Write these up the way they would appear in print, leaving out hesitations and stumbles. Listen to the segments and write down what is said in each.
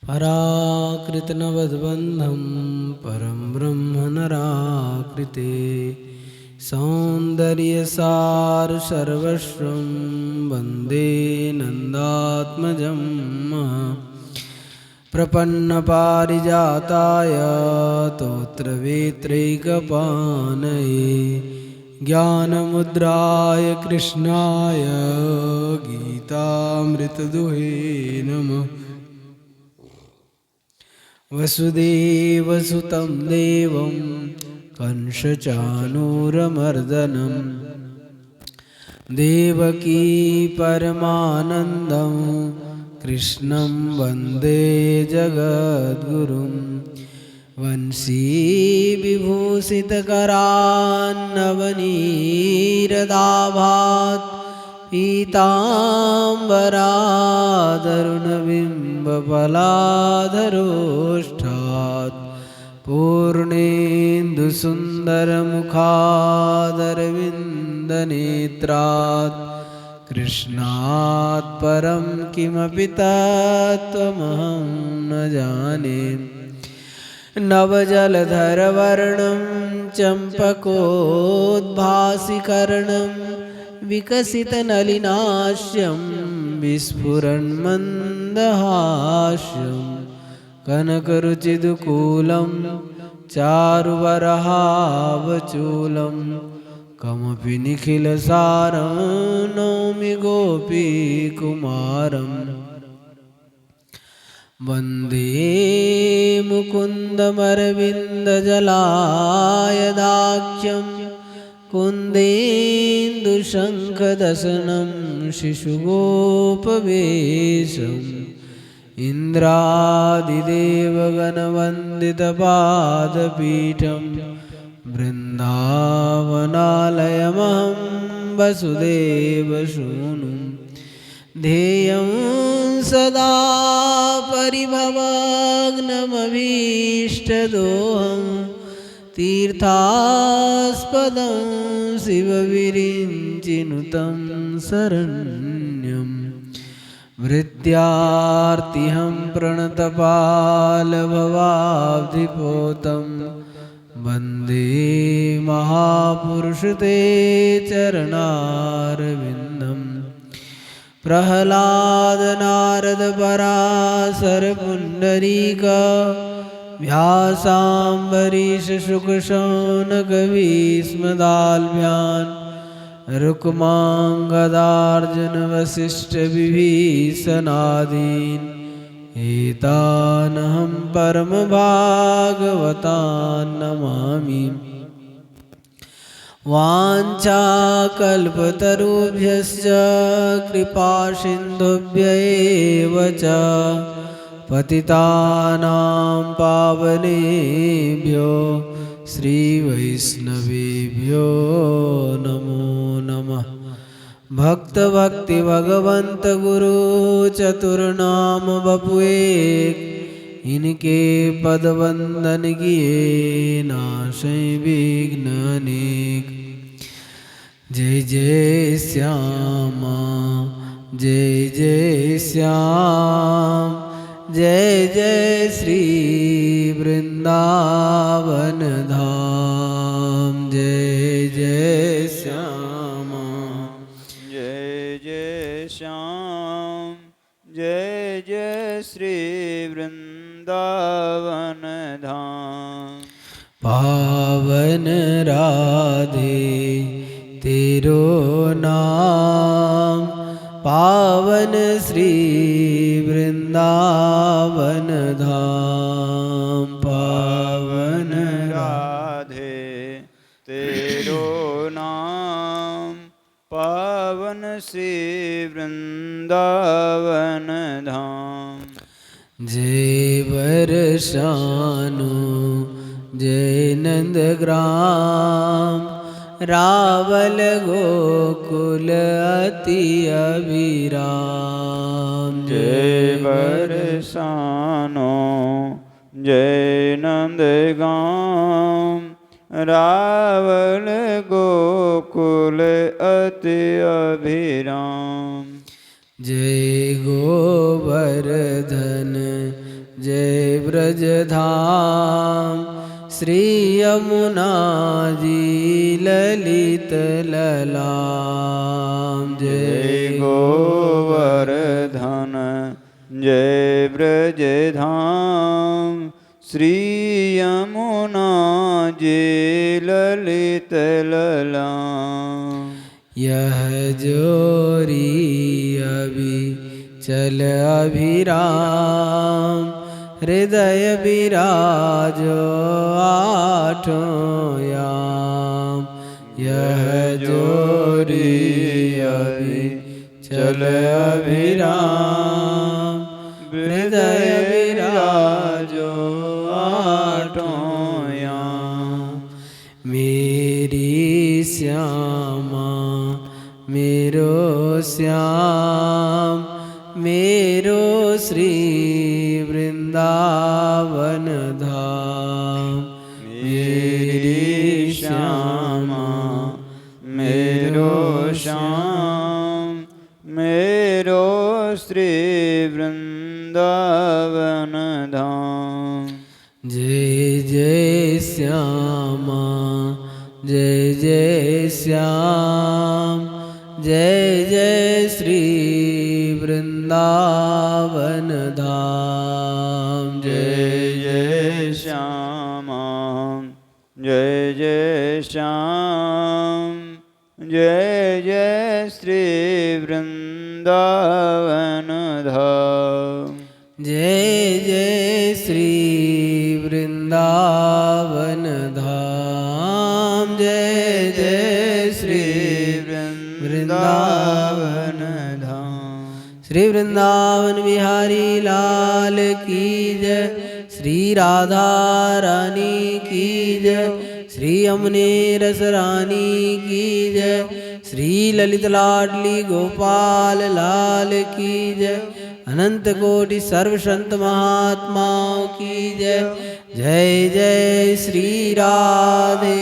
पराकृतनवद्बन्धं परं ब्रह्म नराकृते सौन्दर्यसारसर्वस्वं वन्दे नन्दात्मजं प्रपन्नपारिजाताय तोत्रवेत्रैकपाणये ज्ञानमुद्राय कृष्णाय गीतामृतदुहे नमः। वसुदेवसुतं देवं कंसचाणूरमर्दनं देवकी परमानन्दं कृष्णं वन्दे जगद्गुरुं। वंशीविभूषितकरान्नवनीरदाभात् पीताम्बराधरुणबिम्बफलाधरोष्ठात् पूर्णेन्दुसुन्दरमुखादरविन्दनेत्रात् कृष्णात् परं किमपि तत्त्वमहं न जाने। नवजलधरवर्णं चम्पकोद्भासिकर्णं विकसितनलिनास्यं विस्फुरन्मन्दहास्यं कनकरुचिदुकूलं चारुवरहावचूलं कमपि निखिलसारं नौमि गोपीकुमारम्। वन्दे मुकुन्दमरविन्दजलायदाख्यं कुन्देन्दुशङ्खदशनं शिशुगोपवेशम् इन्द्रादिदेवगणवन्दितपादपीठं बृन्दावनालयमहं वसुदेवसूनुं ध्येयं सदा परिभवग्नमभीष्टदोहं तीर्थास्पदं शिवविरिञ्चिनुतं शरण्यं। वृत्यार्तिहं प्रणतपालभवाब्धिपोतं वन्दे महापुरुषते चरणारविन्दम्। प्रह्लाद नारद पराशर पुण्डरीक व्यासाम्बरीश शुकशौनक भीष्मदाल्भ्यान् रुक्माङ्गदार्जुन वसिष्ठ विभीषणादीन् एतानहं परमभागवतान् नमामि। वाञ्छाकल्पतरुभ्यश्च कृपासिन्धुभ्यैव च पतितानां पावनेभ्यो श्रीवैष्णवेभ्यो नमो नमः। भक्तभक्तिभगवन्त गुरु चतुर्नाम बपुएक इनके पदवंदन किए नाशै विघ्न अनेक। जय जय श्यामा जय जय श्याम जय जय श्री वृंदावन धाम। जय जय श्यामा जय जय श्याम जय जय श्री वृंदावन धाम। पावन राधे तेरो नाम पावन श्री वृंदावन धाम। पावन राधे तेरो नाम पावन श्री वृंदावन धाम। जय बरसानु जय नंदग्राम रावल गोकुल अति अभिराम। जय बरसानो जय नंदगाम रावल गोकुल अति अभिराम। जय गोवर्धन जय ब्रजधाम श्री यमुना जी ललित ललाम। जय गोवर्धन जय ब्रजधाम श्री यमुना जी ललित ललाम। यह जोरी अभी चल अभिराम हृदय विराजो आठों याम। यह जोरी अभी चल अभिराम हृदय विराजो आठों याम। मेरी श्यामा मेरो श्याम मेरो श्री वृंदावन धाम। मेरी श्यामा मेरो श्याम मेरो श्री वृंदावन धाम। जय जय श्यामा जय जय श्याम जय जय श्री वृंदावन धाम। जय जय श्यामा जय जय श्याम जय जय श्री वृंदावन धाम। जय जय श्री वृंदावन धाम। जय जय श्री वृंदावन धाम। श्री वृंदावन बिहारी लाल की जय। श्री राधा रानी की जय। श्री यमुने रस रानी की जय। श्री ललित लाडली गोपाल लाल की जय। अनंत कोटि सर्व संत महात्माओं की जय। जय जय श्री राधे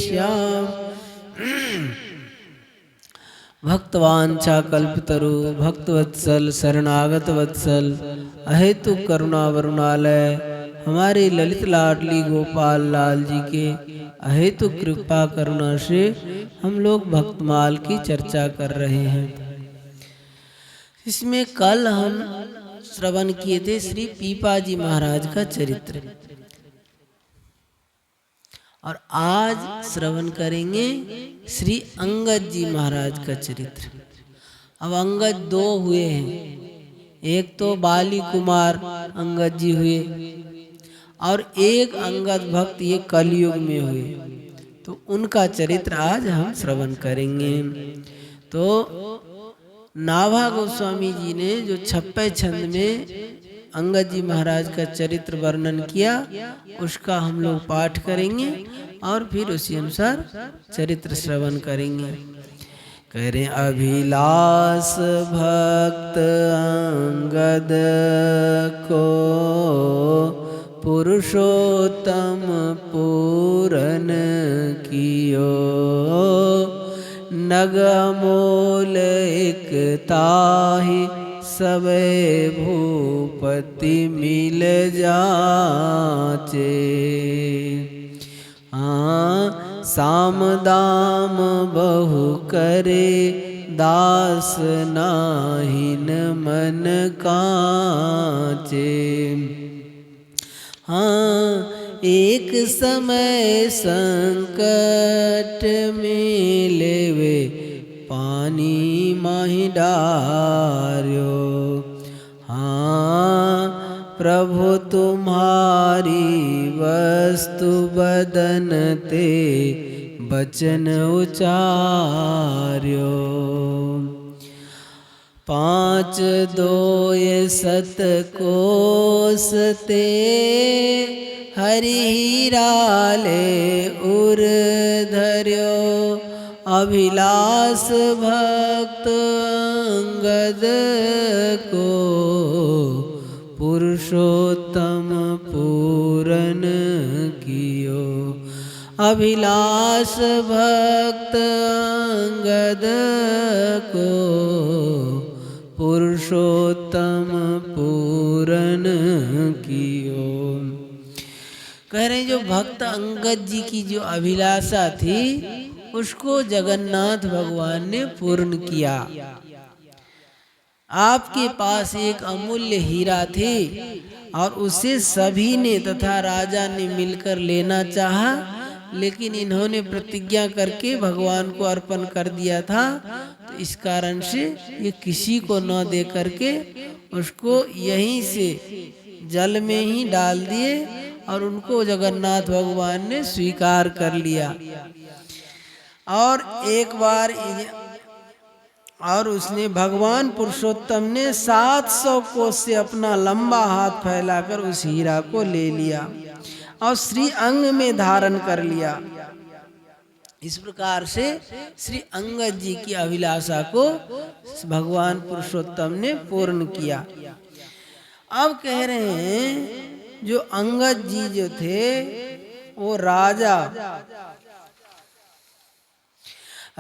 श्याम। भक्तवांछा कल्पतरु भक्तवत्सल शरणागत वत्सल अहेतु करुणा वरुणालय हमारे ललित लाडली गोपाल लाल जी के अहेतु कृपा करुणा से हम लोग भक्तमाल की चर्चा कर रहे हैं। इसमें कल हम श्रवण किए थे श्री पीपाजी महाराज का चरित्र और आज श्रवण करेंगे श्री अंगद जी महाराज का चरित्र। अब अंगद दो हुए हैं, एक तो बाली कुमार अंगद जी हुए और एक अंगद भक्त ये कलयुग में हुए, तो उनका चरित्र आज हम श्रवण करेंगे। तो नाभा गोस्वामी जी ने जो 56 छंद में अंगद जी महाराज का चरित्र वर्णन किया उसका हम लोग पाठ करेंगे और फिर उसी अनुसार चरित्र श्रवण करेंगे। कह रहे अभिलाष भक्त अंगद को पुरुषोत्तम पूरन कियो नगमोल एक ताहि सबे भूपति मिल जाचे। साम दाम बहु करे दास नाहिन मन काचे। एक समय संकट में लेवे पानी माहि डार्यो। प्रभु तुम्हारी वस्तु बदन ते बचन उचार्यो। 5 दोय सत कोस ते हरि हीराले उर धर्यो। अभिलाष भक्त अंगद को पुरुषोत्तम पूरन कियो। अभिलाष भक्त अंगद को पुरुषोत्तम पूरन पूरन कियो। कह रहे हैं जो भक्त अंगद जी की जो अभिलाषा थी उसको जगन्नाथ भगवान ने पूर्ण किया। आपके पास एक अमूल्य हीरा थे और उसे सभी ने तथा राजा ने मिलकर लेना चाहा, लेकिन इन्होंने प्रतिज्ञा करके भगवान को अर्पण कर दिया था। तो इस कारण से ये किसी को न दे करके उसको यहीं से जल में ही डाल दिए और उनको जगन्नाथ भगवान ने स्वीकार कर लिया। और एक बार और उसने भगवान पुरुषोत्तम ने 700 कोस से अपना लंबा हाथ फैलाकर उस हीरा को ले लिया और श्री अंग में धारण कर लिया। इस प्रकार से श्री अंगद जी की अभिलाषा को भगवान पुरुषोत्तम ने पूर्ण किया। अब कह रहे हैं जो अंगद जी जो थे वो राजा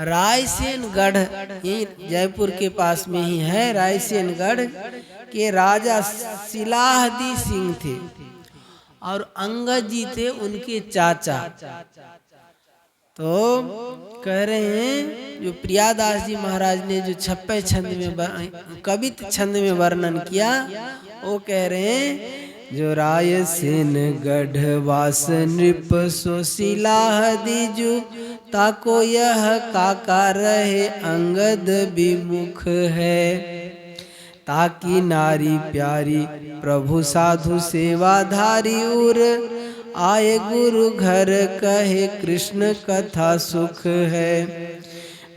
रायसेनगढ़, ये जयपुर के पास में ही है, रायसेनगढ़ के राजा सिलाहदी सिंह थे और अंगद जी थे उनके चाचा। तो कह रहे हैं जो प्रियादास जी महाराज ने जो 56 छंद में कवित छंद में वर्णन किया, वो कह रहे हैं जो रायसेनगढ़ वास नृप सो सिलाहदी जू, ताको यह काका रहे अंगद विमुख है। ताकि नारी प्यारी प्रभु साधु सेवाधारी उर, आए गुरु घर कहे कृष्ण कथा सुख है।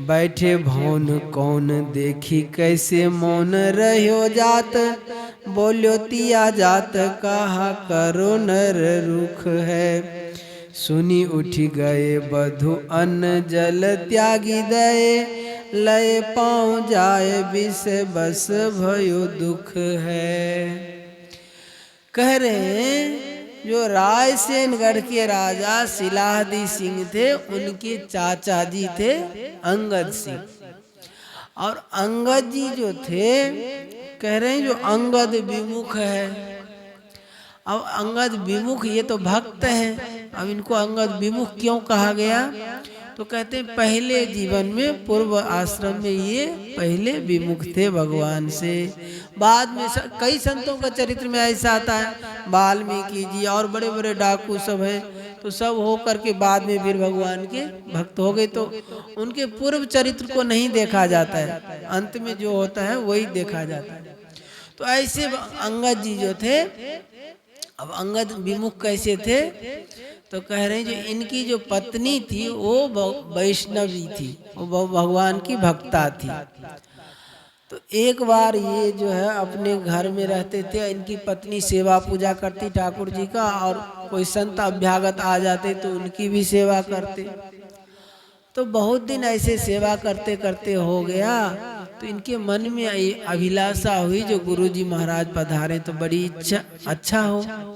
बैठे भौन कौन देखी कैसे मौन रहो जात, बोल्यो तिया जात कहा करो नर रुख है। सुनी उठी गए बधु अन्न जल त्यागी दए, लय पाँव जाए विष बस भयो दुख है। कह रहे हैं जो रायसेनगढ़ के राजा सिलाहदी सिंह थे उनके चाचा जी थे अंगद सिंह, और अंगद जी जो थे कह रहे हैं जो अंगद विमुख है। अब अंगद विमुख ये तो भक्त है, अब इनको अंगद विमुख क्यों कहा गया? तो कहते हैं पहले जीवन में पूर्व आश्रम में ये पहले विमुख थे भगवान से। बाद में कई संतों का चरित्र में ऐसा आता है, वाल्मीकि जी और बड़े बड़े डाकू सब है, तो सब हो करके बाद में फिर भगवान के भक्त हो गए, तो उनके पूर्व चरित्र को नहीं देखा जाता है, अंत में जो होता है वही देखा जाता है। तो ऐसे अंगद जी जो थे, अब अंगद विमुख कैसे थे? तो कह रहे हैं जो इनकी जो पत्नी थी वो वैष्णवी थी, वो भगवान की भक्ता थी। तो एक बार ये जो है अपने घर में रहते थे, इनकी पत्नी सेवा पूजा करती ठाकुर जी का, और कोई संत अभ्यागत आ जाते तो उनकी भी सेवा करते। तो बहुत दिन ऐसे सेवा करते करते हो गया, तो इनके मन में अभिलाषा हुई जो गुरुजी महाराज पधारे तो बड़ी अच्छा हो।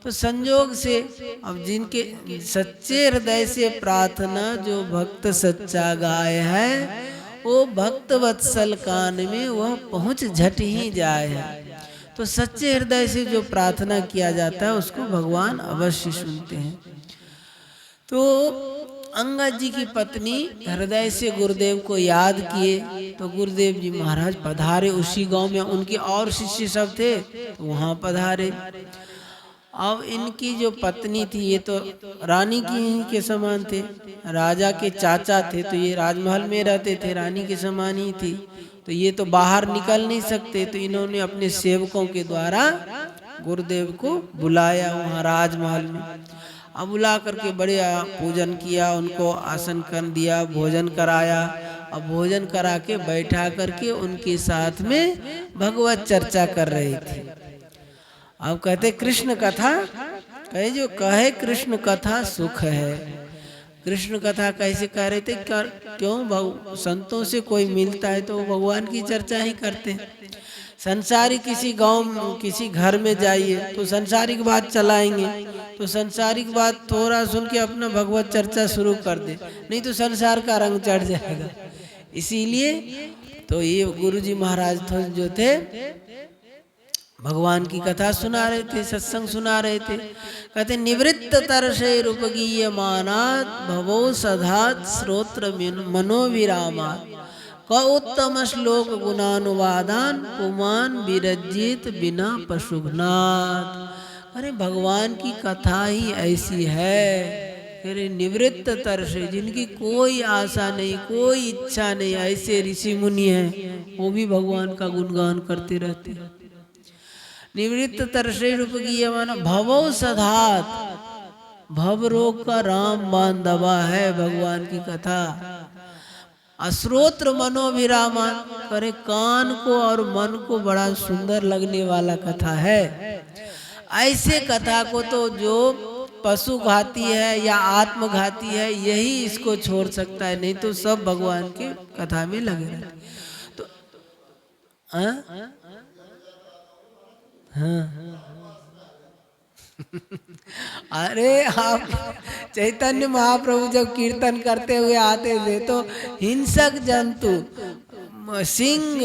तो संजोग से अब जिनके सच्चे हृदय से प्रार्थना जो भक्त सच्चा गाय है, वो भक्त वत्सल कान में वह पहुँच झट ही जाए है। तो सच्चे हृदय से जो प्रार्थना किया जाता है उसको भगवान अवश्य सुनते हैं। तो अंगद जी की पत्नी हृदय से गुरुदेव को याद किए, तो गुरुदेव जी महाराज पधारे उसी गांव में, उनके और शिष्य सब थे तो वहाँ पधारे। अब इनकी जो पत्नी थी ये तो रानी की ही के समान थे, राजा के चाचा थे तो ये राजमहल में रहते थे, रानी के समान ही थी। तो ये तो बाहर निकल नहीं सकते, तो इन्होंने अपने सेवकों के द्वारा गुरुदेव को बुलाया वहाँ राजमहल में। अब बुला करके बड़े पूजन किया, उनको आसन कर दिया, भोजन कराया। अब भोजन करा के बैठा करके उनके साथ में भगवत चर्चा कर रही थी। अब कहते कृष्ण कथा, कहे जो कहे कृष्ण कथा सुख है। कृष्ण कथा कैसे कह रहे थे? क्यों संतों से कोई मिलता है तो भगवान की चर्चा ही करते हैं। संसारी किसी गांव किसी घर में जाइए तो संसारिक बात चलाएंगे, तो संसारिक बात थोड़ा सुन के अपना भगवत चर्चा शुरू कर दे, नहीं तो संसार का रंग चढ़ जाएगा। इसीलिए तो ये गुरुजी महाराज जो थे भगवान की कथा सुना रहे थे, सत्संग सुना रहे थे। कहते निवृत्त तरसे रूपगीय मानात भवो सधात श्रोत्र मनोविरामात क उत्तम श्लोक गुणानुवादान पुमान विरजित बिना पशुघ्नात। अरे भगवान की कथा ही ऐसी है। अरे निवृत्त तरसे, जिनकी कोई आशा नहीं, कोई इच्छा नहीं, ऐसे ऋषि मुनि हैं, वो भी भगवान का गुणगान करते रहते हैं। निवृत्त तरसे रूपगीय माना भवो सधात, भव रोग का राम बाण दबा है भगवान की कथा। अश्रोत्र मनोविरामा, करे कान को और मन को बड़ा सुंदर लगने वाला कथा है। ऐसे कथा को तो जो पशु घाती है या आत्मघाती है यही इसको छोड़ सकता है, नहीं तो सब भगवान के कथा में लगे रहते। तो हाँ अरे आप चैतन्य महाप्रभु जब कीर्तन करते हुए आते थे तो हिंसक जंतु, सिंह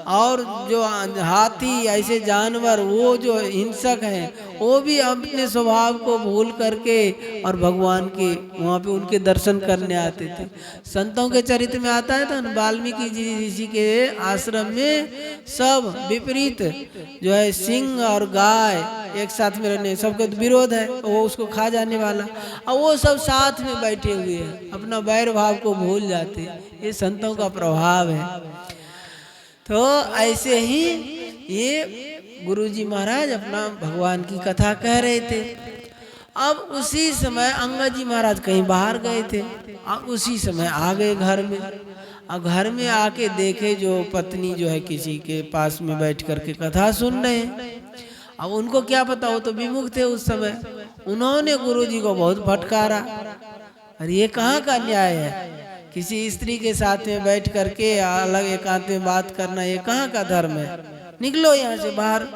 और जो हाथी ऐसे जानवर, वो जो हिंसक हैं, वो भी अपने स्वभाव को भूल करके और भगवान के वहाँ पे उनके दर्शन करने आते थे। संतों के चरित्र में आता है तो वाल्मीकि जी ऋषि के आश्रम में सब विपरीत जो है सिंह और गाय एक साथ में रहने, सबका विरोध है, वो उसको खा जाने वाला, और वो सब साथ में बैठे हुए हैं, अपना वैर भाव को भूल जाते हैं। ये संतों का प्रभाव है। तो ऐसे ही ये गुरुजी महाराज अपना भगवान की कथा कह रहे थे। अब उसी समय अंगद जी महाराज कहीं बाहर गए थे, अब उसी समय आ गए घर में। अब घर में आके देखे जो पत्नी जो है किसी के पास में बैठ करके कथा सुन रहे हैं। अब उनको क्या पता, वो तो विमुख थे उस समय। उन्होंने गुरुजी को बहुत फटकारा, अरे ये कहाँ का न्याय है, किसी स्त्री के साथ में बैठ करके अलग एकांत में बात करना, ये कहाँ का धर्म है, निकलो यहाँ से बाहर।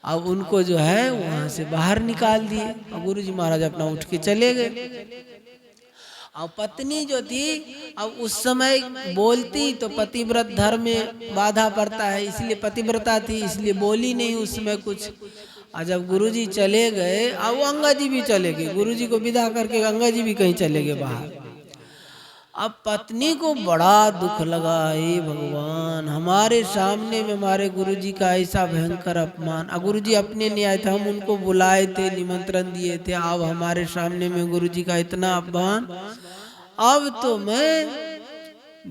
अब उनको जो है वहां से बाहर निकाल दिए और गुरुजी महाराज अपना उठ के चले गए। अब पत्नी जो थी, अब उस समय बोलती तो पतिव्रत धर्म में बाधा पड़ता है, इसलिए पतिव्रता थी, इसलिए बोली नहीं उस समय कुछ। और जब गुरुजी चले गए, अब वो अंगद जी भी चले गए, गुरुजी को विदा करके अंगद जी भी कहीं चले गए बाहर। अब पत्नी को बड़ा दुख लगा, हे भगवान, हमारे सामने में हमारे गुरुजी का ऐसा भयंकर अपमान। अब गुरुजी अपने नहीं आए थे, हम उनको बुलाए थे, निमंत्रण दिए थे, अब हमारे सामने में गुरुजी का इतना अपमान। अब तो मैं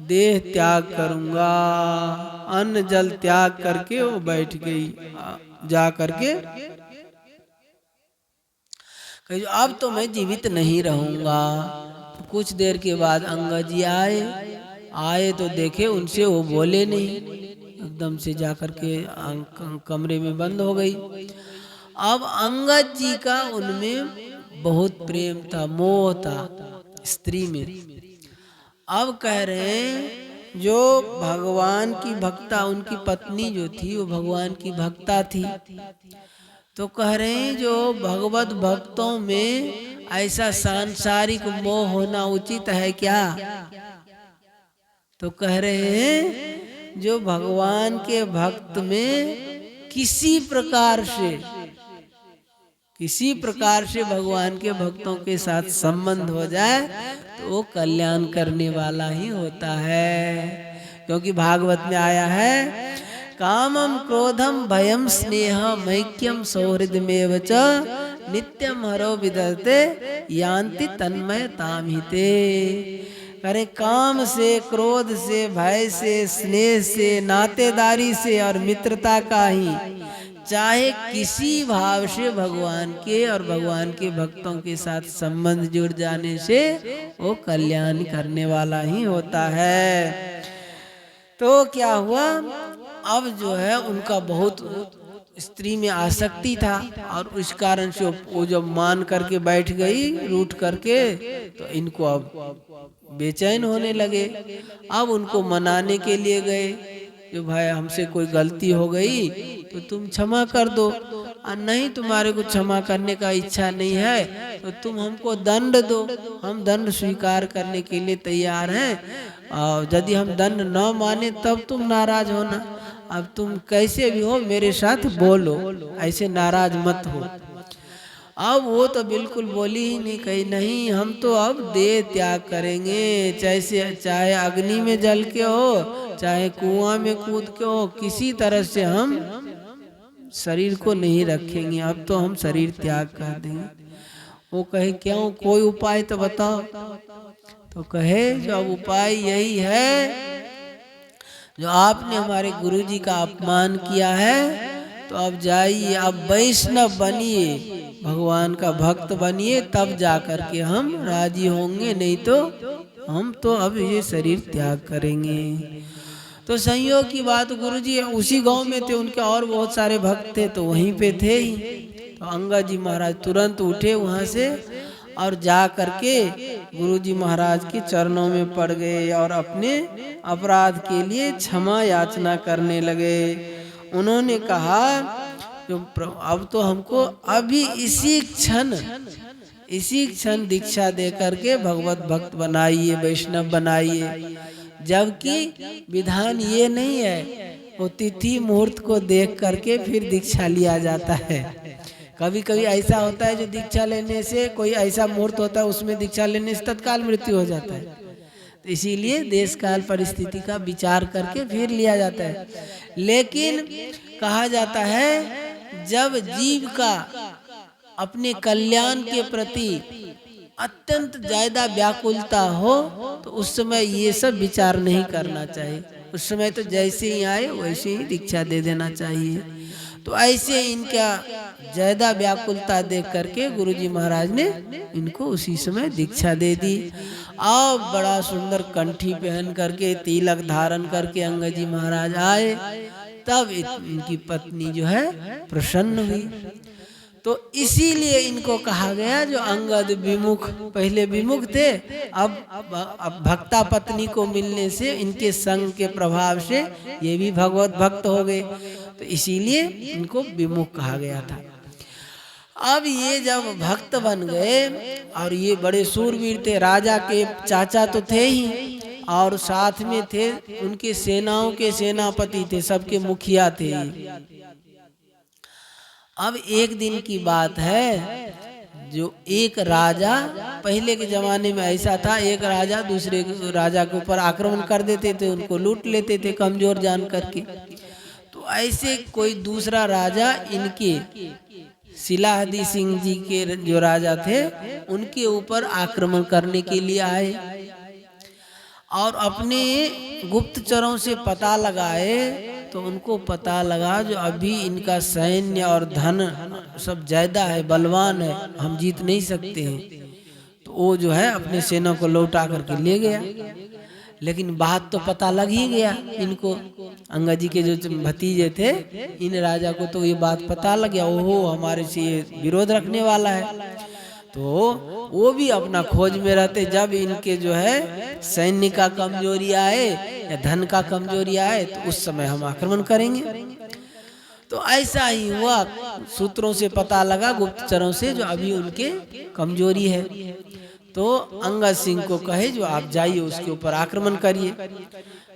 देह त्याग करूंगा। अन्न जल त्याग करके वो बैठ गई जा करके, अब तो मैं जीवित नहीं रहूंगा। कुछ देर के बाद अंगद जी आए तो देखे उनसे वो बोले नहीं, एकदम से जाकर के कमरे में बंद हो गई। अब अंगद जी का उनमें बहुत प्रेम था, मोह था स्त्री में। अब कह रहे हैं जो भगवान की भक्ता, उनकी पत्नी जो थी वो भगवान की भक्ता थी, तो कह रहे हैं जो भगवत भक्तों में ऐसा सांसारिक मोह होना उचित है क्या? तो कह रहे हैं जो भगवान के भक्त में किसी प्रकार से भगवान के भक्तों के साथ संबंध हो जाए तो वो कल्याण करने वाला ही होता है। क्योंकि भागवत में आया है, कामम क्रोधम भयम स्नेह मैक्यम सौहृदमेव च नित्यम हरो विदते यान्ति तन्मय तामिते। अरे काम से, क्रोध से, भय से, स्नेह से, नातेदारी से और मित्रता का ही चाहे किसी भाव से भगवान के और भगवान के भक्तों के साथ संबंध जुड़ जाने से वो कल्याण करने वाला ही होता है। तो क्या हुआ, अब जो है उनका बहुत स्त्री में आसक्ति था और उस कारण से वो जब मान करके बैठ गई रूठ करके, तो इनको अब बेचैन होने लगे। अब उनको मनाने के लिए गए, जो भाई हमसे कोई गलती हो गई तो तुम क्षमा कर दो, और नहीं तुम्हारे को क्षमा करने का इच्छा नहीं है तो तुम हमको दंड दो, हम दंड स्वीकार करने के लिए तैयार हैं, और यदि हम दंड न माने तब तुम नाराज होना। अब तुम कैसे भी हो मेरे साथ बोलो, ऐसे नाराज मत हो। अब वो तो बिल्कुल बोली ही नहीं, कही नहीं हम तो अब देह त्याग करेंगे, चाहे अग्नि में जल के हो, चाहे कुआं में कूद के हो, किसी तरह से हम शरीर को नहीं रखेंगे, अब तो हम शरीर त्याग कर देंगे। वो कहे क्यों, कोई उपाय तो बताओ। तो कहे जो अब उपाय यही है, जो आपने हमारे गुरुजी का अपमान किया है, तो अब जाइए, अब वैष्णव बनिए, भगवान का भक्त बनिए, तब जा कर के हम राजी होंगे, नहीं तो हम तो अब ये शरीर त्याग करेंगे। तो संयोग की बात, गुरुजी उसी गांव में थे, उनके और बहुत सारे भक्त थे, तो वहीं पे थे ही। तो अंगद जी महाराज तुरंत उठे वहां से और जा करके गुरुजी महाराज के चरणों में पड़ गए और अपने अपराध के लिए क्षमा याचना करने लगे। उन्होंने कहा जो अब तो हमको अभी इसी क्षण दीक्षा दे करके भगवत भक्त बनाइए, वैष्णव बनाइए। जबकि विधान ये नहीं है, वो तिथि मुहूर्त को देख करके फिर दीक्षा लिया जाता है। कभी कभी ऐसा होता है जो दीक्षा लेने से कोई ऐसा मुहूर्त होता है, उसमें दीक्षा लेने से तत्काल मृत्यु हो जाता है। तो इसीलिए देश काल परिस्थिति का विचार करके फिर लिया जाता है। लेकिन कहा जाता है जब जीव का अपने कल्याण के प्रति अत्यंत ज्यादा व्याकुलता हो, तो उस समय ये सब विचार नहीं करना चाहिए। उस समय तो जैसे ही आए वैसे ही दीक्षा दे देना चाहिए। तो ऐसे इनका ज्यादा व्याकुलता देख करके गुरुजी महाराज ने इनको उसी समय दीक्षा दे दी। और बड़ा सुंदर कंठी पहन करके, तिलक धारण करके अंगद जी महाराज आए, तब इनकी पत्नी जो है प्रसन्न हुई। तो इसीलिए इनको कहा गया जो अंगद विमुख, पहले विमुख थे, अब भक्ता पत्नी को मिलने से, इनके संग के प्रभाव से ये भी भगवत भक्त हो गए, तो इसीलिए इनको विमुख कहा गया था। अब ये जब भक्त बन गए, और ये बड़े सूरवीर थे, राजा के चाचा तो थे ही, और साथ में थे उनके सेनाओं के सेनापति थे, सबके मुखिया थे। अब एक दिन की बात है, जो एक राजा, पहले के जमाने में ऐसा था, एक राजा दूसरे राजा के ऊपर आक्रमण कर देते थे, उनको लूट लेते थे कमजोर जान करके। तो ऐसे कोई दूसरा राजा इनके सिलाहदी सिंह जी के जो राजा थे, उनके ऊपर आक्रमण करने के लिए आए, और अपने गुप्तचरों से पता लगाए, तो उनको पता लगा जो अभी इनका सैन्य और धन सब ज्यादा है, बलवान है, हम जीत नहीं सकते हैं। तो वो जो है अपने सेना को लौटा करके ले गया। लेकिन बात तो पता लग ही गया इनको, अंगद जी के जो भतीजे थे, इन राजा को तो ये बात पता लग गया, ओहो हमारे से विरोध रखने वाला है। तो वो भी अपना खोज में रहते, जब इनके जो है सैन्य का कमजोरी आए या धन का कमजोरी आए, तो उस समय हम आक्रमण करेंगे। तो ऐसा ही हुआ, सूत्रों से पता लगा, गुप्तचरों से, जो अभी उनके कमजोरी है। तो अंगद सिंह को कहे जो आप जाइए उसके ऊपर आक्रमण करिए।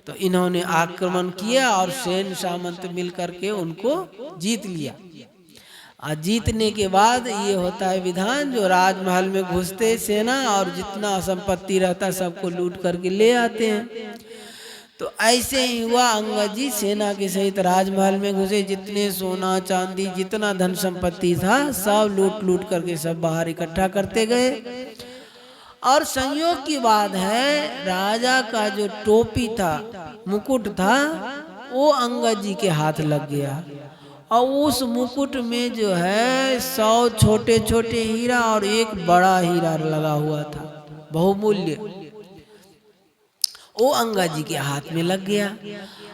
तो इन्होंने आक्रमण किया और सैन्य सामंत मिल करके उनको जीत लिया। और जीतने के बाद ये होता है विधान, जो राजमहल में घुसते सेना और जितना संपत्ति रहता सबको लूट करके ले आते हैं। तो ऐसे ही हुआ, अंगद जी सेना के सहित राजमहल में घुसे, जितने सोना चांदी जितना धन संपत्ति था सब लूट लूट करके सब बाहर इकट्ठा करते गए। और संयोग की बात है, राजा का जो टोपी था, मुकुट था, वो अंगद जी के हाथ लग गया, और उस मुकुट में जो है 100 छोटे छोटे हीरा और एक बड़ा हीरा लगा हुआ था, बहुमूल्य, वो अंगद जी के हाथ में लग गया।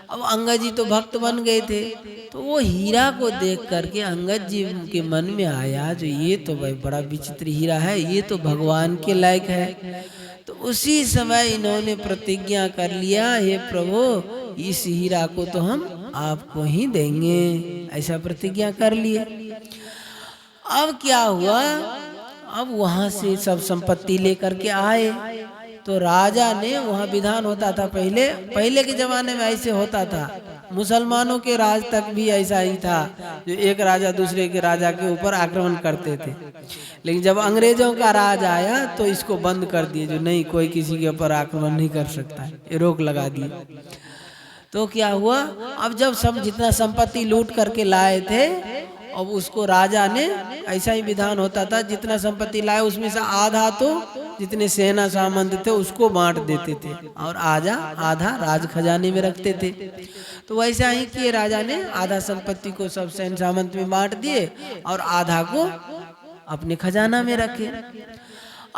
अब अंगद जी तो भक्त बन गए थे, तो वो हीरा को देख करके अंगद जी के मन में आया जो ये तो भाई बड़ा विचित्र हीरा है, ये तो भगवान के लायक है। तो उसी समय इन्होंने प्रतिज्ञा कर लिया, हे प्रभु इस हीरा को तो हम आपको ही देंगे, ऐसा प्रतिज्ञा कर लिए। अब क्या हुआ, अब वहां से सब संपत्ति लेकर के आए। तो राजा ने, वहाँ विधान होता था पहले के जमाने में ऐसे होता था, मुसलमानों के राज तक भी ऐसा ही था, जो एक राजा दूसरे के राजा के ऊपर आक्रमण करते थे। लेकिन जब अंग्रेजों का राज आया तो इसको बंद कर दिए, जो नहीं कोई किसी के ऊपर आक्रमण नहीं कर सकता है, ये रोक लगा दिए। तो क्या हुआ, अब जब सब जितना संपत्ति लूट करके लाए थे, अब उसको राजा ने, ऐसा ही विधान होता था, जितना संपत्ति लाए उसमें से आधा तो जितने सेना सामंत थे उसको बांट देते थे, और आधा राज खजाने में रखते थे। तो वैसा ही किए राजा ने, आधा संपत्ति को सब सैन्य सामंत में बांट दिए और आधा को अपने खजाना में रखे।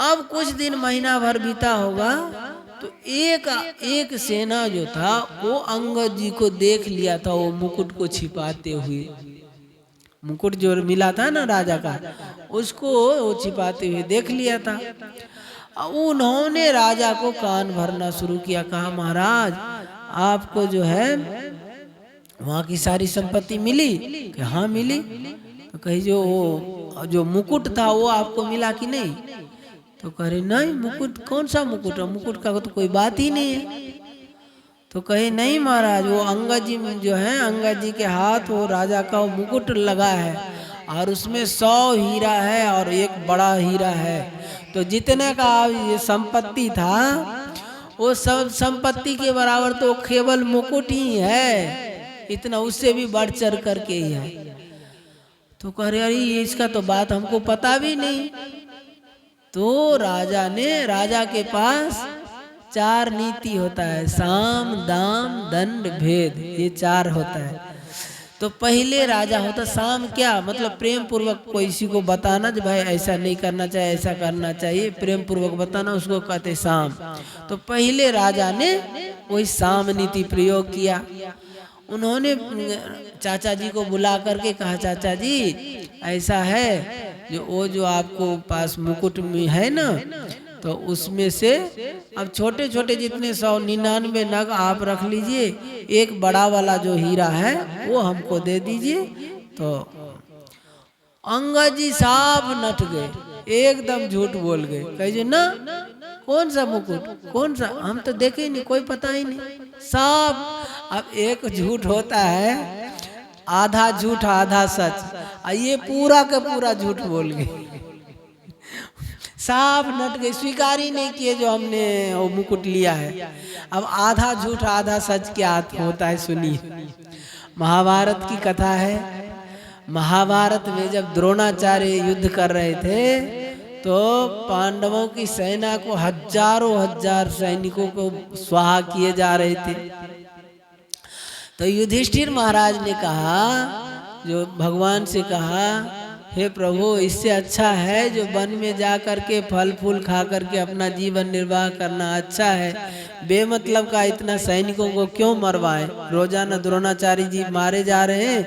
अब कुछ दिन महीना भर बीता होगा, तो एक सेना जो था वो अंगद जी को देख लिया था, वो मुकुट को छिपाते हुए। मुकुट जो मिला था ना राजा का, उसको वो छिपाते हुए देख लिया था। उन्होंने राजा को कान भरना शुरू किया, कहा महाराज आपको जो है वहाँ की सारी संपत्ति मिली? कि हाँ मिली। तो कही जो मुकुट था वो आपको मिला कि नहीं? तो कह रहे नहीं, मुकुट कौन सा मुकुट है, मुकुट का तो कोई बात ही नहीं है। तो कहे नहीं महाराज, वो अंगद जी जो है, अंगद जी के हाथ वो राजा का वो मुकुट लगा है और उसमें 100 हीरा है और एक बड़ा हीरा है। तो जितने का ये संपत्ति था वो सब संपत्ति के बराबर तो केवल मुकुट ही है, इतना उससे भी बढ़ चढ़ करके ही है। तो कह रहे अरे इसका तो बात हमको पता भी नहीं। तो राजा के पास 4 नीति होता है, साम दाम दंड भेद, ये 4 होता है। तो पहले राजा होता साम, क्या मतलब प्रेम पूर्वक किसी को बताना, जो भाई ऐसा नहीं करना चाहिए, ऐसा करना चाहिए, प्रेम पूर्वक बताना, उसको कहते साम। तो पहले राजा ने वही साम नीति प्रयोग किया। उन्होंने चाचा जी को बुला करके कहा, चाचा जी ऐसा है, जो आपको पास मुकुट में है ना, तो उसमें से अब छोटे छोटे जितने 199 नग आप रख लीजिए, एक बड़ा वाला जो हीरा है वो हमको दे दीजिए। तो अंगद जी साफ नट गए, एकदम झूठ बोल गए, कहे ना कौन सा मुकुट, कौन सा, हम तो देखे ही नहीं, कोई पता ही नहीं, साफ। अब एक झूठ होता है, आधा झूठ आधा सच, ये पूरा का पूरा झूठ बोल गए, साफ नट गए, स्वीकार ही नहीं किए जो हमने वो मुकुट लिया है। अब आधा झूठ आधा सच क्या होता है सुनिए। महाभारत की कथा है। महाभारत में जब द्रोणाचार्य युद्ध कर रहे थे तो पांडवों की सेना को हजारों हजार सैनिकों को स्वाहा किए जा रहे थे। तो युधिष्ठिर महाराज ने कहा, जो भगवान से कहा, हे प्रभु इससे अच्छा है जो वन में जा करके फल फूल खा करके अपना जीवन निर्वाह करना अच्छा है, बेमतलब का इतना सैनिकों को क्यों मरवाएं। रोजाना द्रोणाचार्य जी मारे जा रहे हैं,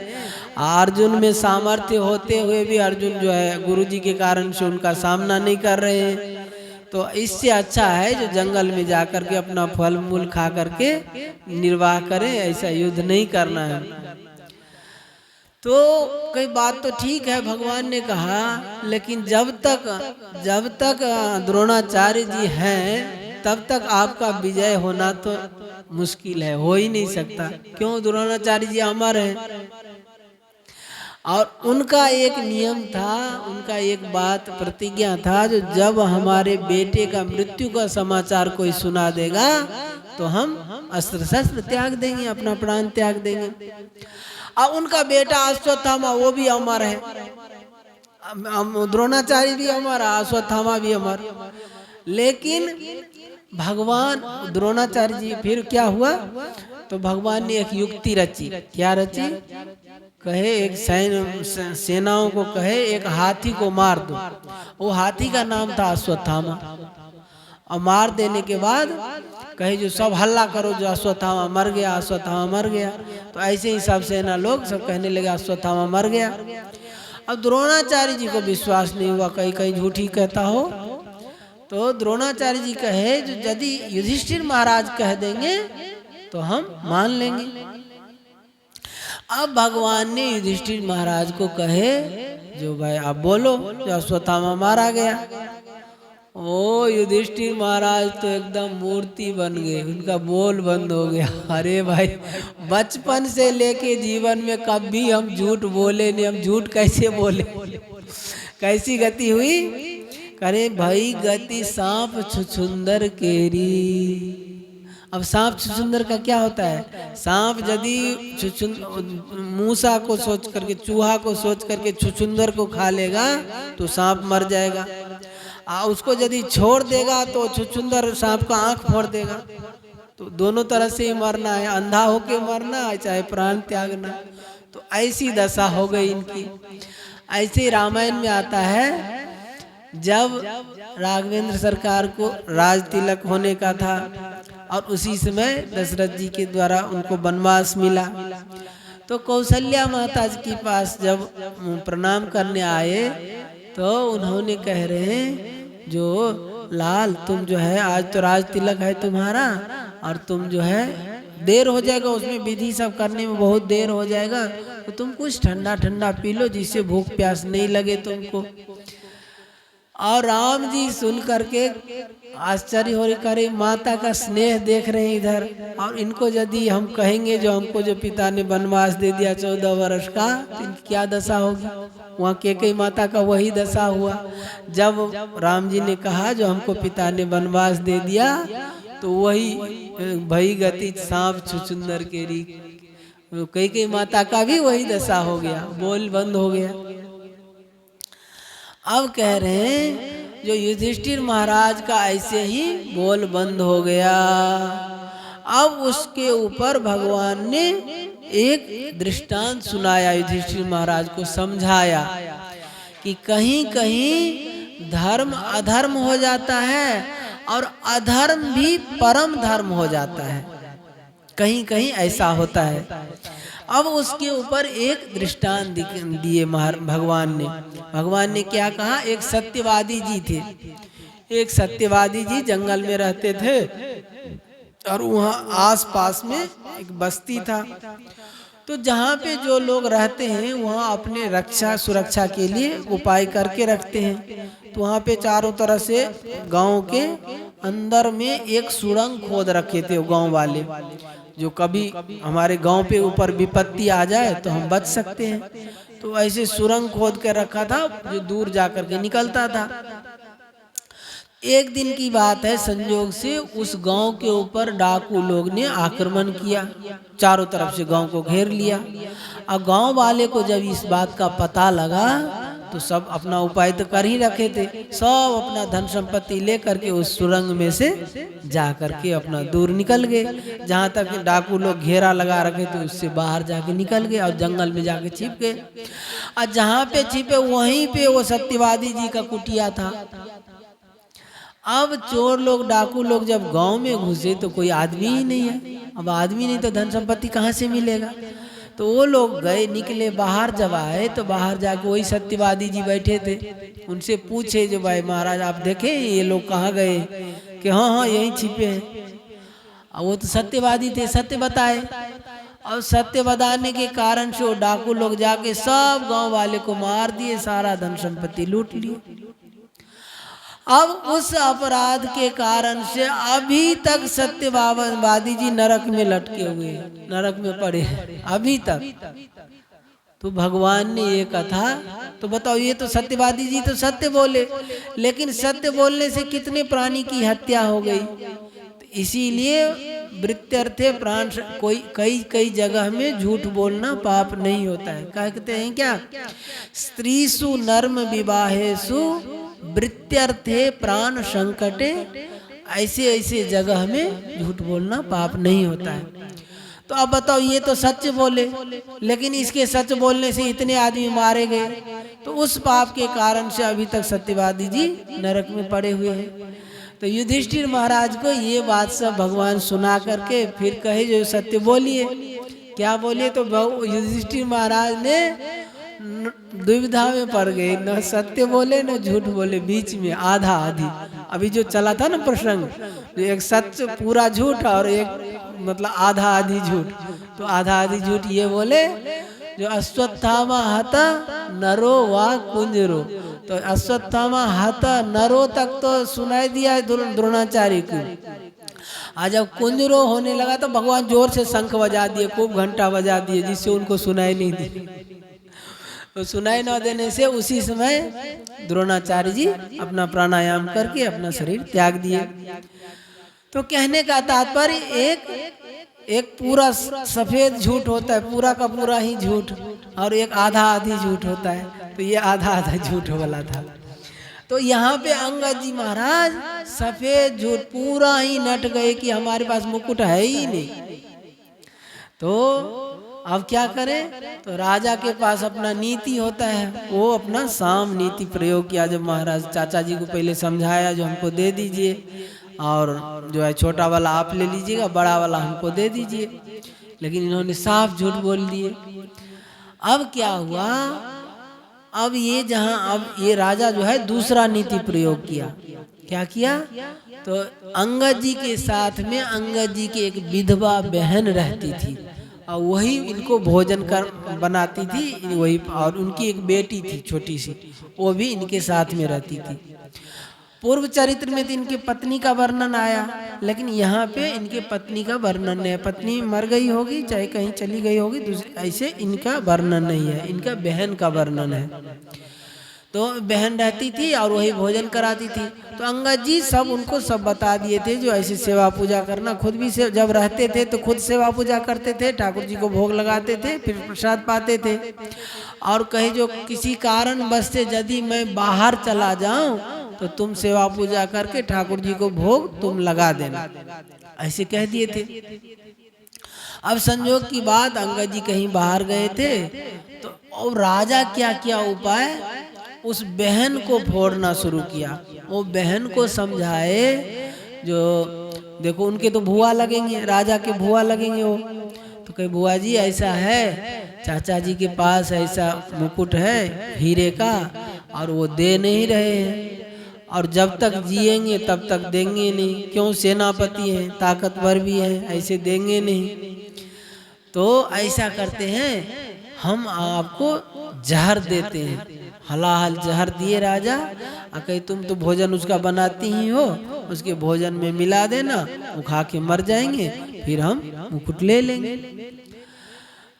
अर्जुन में सामर्थ्य होते हुए भी अर्जुन जो है गुरु जी के कारण से उनका सामना नहीं कर रहे हैं। तो इससे अच्छा है जो जंगल में जा करके अपना फल मूल खा करके निर्वाह करें, ऐसा युद्ध नहीं करना है। तो कई बात तो ठीक है भगवान ने कहा, लेकिन जब तक द्रोणाचार्य जी हैं तब तक आपका विजय होना तो मुश्किल है, हो ही नहीं सकता। क्यों? द्रोणाचार्य जी अमर हैं और उनका एक नियम था, उनका एक बात प्रतिज्ञा था, जो जब हमारे बेटे का मृत्यु का समाचार कोई सुना देगा तो हम अस्त्र शस्त्र त्याग देंगे, अपना प्राण त्याग देंगे। अब उनका बेटा अश्वत्थामा वो भी अमर है, द्रोणाचार्य भी अमर, अश्वत्थामा भी अमर। लेकिन भगवान द्रोणाचार्य जी फिर क्या हुआ, तो भगवान ने एक युक्ति रची। क्या रची? कहे एक सेनाओं को कहे एक हाथी को मार दो। वो हाथी का नाम था अश्वत्थामा। और मार देने के बाद कहे जो सब हल्ला करो, जो अश्वत्थामा मर गया, अश्वत्थामा मर गया। तो ऐसे ही सब सेना लोग सब कहने लगे अश्वत्थामा मर गया। अब द्रोणाचार्य जी को विश्वास नहीं हुआ, कहीं कहीं झूठी कहता हो। तो द्रोणाचार्य जी कहे जो यदि युधिष्ठिर महाराज कह देंगे तो हम मान लेंगे। अब भगवान ने युधिष्ठिर महाराज को कहे जो भाई आप बोलो, जो अश्वत्थामा मारा गया। ओ युधिष्ठिर महाराज तो एकदम मूर्ति बन गए, उनका बोल बंद हो गया। अरे भाई, बचपन से लेके जीवन में कभी हम झूठ बोले नहीं, हम झूठ कैसे बोले? कैसी गति हुई? करे भाई गति सांप छुछुंदर केरी। अब सांप छुछुंदर का क्या होता है? सांप यदि मूसा को सोच करके, चूहा को सोच करके छुछुंदर को खा लेगा तो सांप मर जाएगा। उसको यदि छोड़ देगा तो छुछुंदर सांप का आंख फोड़ देगा। तो दोनों तरह से ही मरना है, अंधा होके मरना है चाहे प्राण त्यागना। तो ऐसी दशा हो गई इनकी। ऐसे रामायण में आता है, जब राघवेंद्र सरकार को राज तिलक होने का था और उसी समय दशरथ जी के द्वारा उनको वनवास मिला, तो कौशल्या माता जी के पास जब प्रणाम करने आए तो उन्होंने कह रहे हैं, जो लाल तुम जो है आज तो राज तिलक है तुम्हारा, और तुम जो है देर हो जाएगा, उसमें विधि सब करने में बहुत देर हो जाएगा, तो तुम कुछ ठंडा ठंडा पी लो जिससे भूख प्यास नहीं लगे तुमको। और राम जी सुन करके आश्चर्य हो रही, करे माता का स्नेह देख रहे हैं इधर, और इनको यदि हम कहेंगे जो हमको जो पिता ने वनवास दे दिया 14 वर्ष का, तो इनकी क्या दशा होगी? वहाँ कैकेयी माता का वही दशा हुआ। जब राम जी ने कहा जो हमको पिता ने वनवास दे दिया, तो वही भई गति सांप छुछुंदर केरी। कैकेयी माता का भी वही दशा हो गया, बोल बंद हो गया। अब कह रहे हैं जो युधिष्ठिर महाराज का ऐसे ही बोल बंद हो गया। अब उसके ऊपर भगवान ने एक दृष्टांत सुनाया, युधिष्ठिर महाराज को समझाया कि कहीं कहीं धर्म अधर्म हो जाता है और अधर्म भी परम धर्म हो जाता है, कहीं कहीं ऐसा होता है। अब उसके ऊपर एक दृष्टांत दिए भगवान ने। भगवान ने क्या कहा? एक सत्यवादी जी थे, एक सत्यवादी जी जंगल में रहते थे और वहाँ आस पास में एक बस्ती था। तो जहाँ पे जो लोग रहते हैं वहाँ अपने रक्षा सुरक्षा के लिए उपाय करके रखते हैं। तो वहाँ पे चारों तरफ से गांव के अंदर में एक सुरंग खोद रखे थे गांव वाले, जो कभी हमारे गांव पे ऊपर विपत्ति आ जाए तो हम बच सकते हैं। तो ऐसे सुरंग खोद के रखा था जो दूर जाकर के निकलता था। एक दिन की बात है, संयोग से उस गांव के ऊपर डाकू लोग ने आक्रमण किया, चारों तरफ से गांव को घेर लिया। और गांव वाले को जब इस बात का पता लगा तो सब अपना उपाय तो कर ही रखे थे, सब अपना धन संपत्ति लेकर के उस सुरंग में से जा करके अपना दूर निकल गए। जहाँ तक डाकू लोग घेरा लगा रखे थे उससे बाहर जाके निकल गए और जंगल में जाके छिप गए। और जहाँ पे छिपे वहीं पे वो सत्यवादी जी का कुटिया था। अब चोर लोग डाकू लोग जब गांव में घुसे तो कोई आदमी ही नहीं है। अब आदमी नहीं तो धन संपत्ति कहाँ से मिलेगा? तो वो लोग गए, निकले बाहर, जब आए तो बाहर जाके वही सत्यवादी जी बैठे थे। उनसे पूछे जो भाई महाराज आप देखे ये लोग कहाँ गए? कि हाँ हाँ यहीं छिपे हैं। और वो तो सत्यवादी थे, सत्य बताए। और सत्य बताने के कारण से वो डाकू लोग जाके सब गांव वाले को मार दिए, सारा धन संपत्ति लूट लिए। अब उस अपराध के कारण से अभी तक सत्यवादी जी नरक में लटके हुए हैं, नरक में पड़े हैं अभी तक। तो भगवान ने ये कथा, तो बताओ ये तो सत्यवादी जी तो सत्य बोले, लेकिन सत्य बोलने से कितने प्राणी की हत्या हो गई। तो इसीलिए वृत्त्यर्थे प्राण, कोई कई जगह में झूठ बोलना पाप नहीं होता है। कहते हैं क्या? स्त्रीसु नर्म विवाहेषु वृत्त्यर्थे प्राण संकटे, ऐसे ऐसे जगह में झूठ बोलना पाप नहीं होता है। तो अब बताओ ये तो सच बोले, लेकिन इसके सच बोलने से इतने आदमी मारे गए, तो उस पाप के कारण से अभी तक सत्यवादी जी नरक में पड़े हुए हैं। तो युधिष्ठिर महाराज को ये बात सब भगवान सुना करके फिर कहे जो सत्य बोलिए। क्या बोलिए? तो युधिष्ठिर महाराज ने दुविधा में पड़ गए, न सत्य बोले न झूठ बोले, बीच में आधा आधी। अभी जो चला था ना प्रसंग, जो एक सच पूरा झूठ और एक मतलब आधा आधी झूठ, तो आधा आधी झूठ ये बोले जो अश्वत्थामा हता नरो वा कुंजरो, तो अश्वत्थामा हत नरो तक तो सुनाई दिया है द्रोणाचार्य को। आज जब कुंजरो होने लगा तो भगवान जोर से शंख बजा दिए, खूब घंटा बजा दिए, जिससे उनको सुनाई नहीं दी। तो सुनाई न देने से उसी समय द्रोणाचार्य जी अपना प्राणायाम करके अपना शरीर त्याग दिए। तो कहने का तात्पर्य एक पूरा सफेद झूठ होता है, पूरा का पूरा ही झूठ, और एक आधा आधी झूठ होता है। तो ये आधा आधा झूठ वाला था। तो यहाँ पे अंगद जी महाराज सफेद झूठ पूरा ही नट गए कि हमारे पास मुकुट है ही नहीं। तो अब क्या करें? तो राजा के पास अपना नीति होता है, वो अपना साम नीति प्रयोग किया। जब महाराज चाचा जी को पहले समझाया, जो हमको दे दीजिए, और जो है छोटा वाला आप ले लीजिएगा, बड़ा वाला हमको दे दीजिए, लेकिन इन्होंने साफ झूठ बोल दिए। अब क्या हुआ? अब ये राजा जो है दूसरा नीति प्रयोग किया। क्या किया? तो अंगद जी के साथ में अंगद जी की एक विधवा बहन रहती थी, और वही इनको भोजन कर बनाती थी वही, और उनकी एक बेटी थी छोटी सी, वो भी इनके साथ में रहती थी। पूर्व चरित्र में तो इनके पत्नी का वर्णन आया, लेकिन यहाँ पे इनके पत्नी का वर्णन नहीं है। पत्नी मर गई होगी, चाहे कहीं चली गई होगी, ऐसे इनका वर्णन नहीं है, इनका बहन का वर्णन है। तो बहन रहती थी और वही भोजन कराती थी। तो अंगद जी सब उनको सब बता दिए थे, जो ऐसे सेवा पूजा करना। खुद भी जब रहते थे तो खुद सेवा पूजा करते थे, ठाकुर जी को भोग लगाते थे, फिर प्रसाद पाते थे। और कहे जो किसी कारण बस से यदि मैं बाहर चला जाऊं तो तुम सेवा पूजा करके ठाकुर जी को भोग तुम लगा देना, ऐसे कह दिए थे। अब संजोग की बात, अंगद जी कहीं बाहर गए थे, तो और राजा क्या क्या उपाय, उस बहन को फोड़ना शुरू किया। वो बहन को समझाए, जो देखो उनके तो भुआ लगेंगे, राजा के भुआ लगेंगे वो। तो कहे बुआ जी ऐसा है, चाचा जी के पास ऐसा मुकुट है हीरे का, और वो दे नहीं रहे हैं, और जब तक जिएंगे तब तक देंगे नहीं। क्यों? सेनापति हैं, ताकतवर भी हैं, ऐसे देंगे नहीं। तो ऐसा करते हैं, हम आपको जहर देते हैं। हलाहल जहर दिए राजा, कहीं तुम तो भोजन उसका बनाती ही हो, उसके भोजन में मिला देना, वो खा के मर जाएंगे, फिर हम मुकुट ले लेंगे।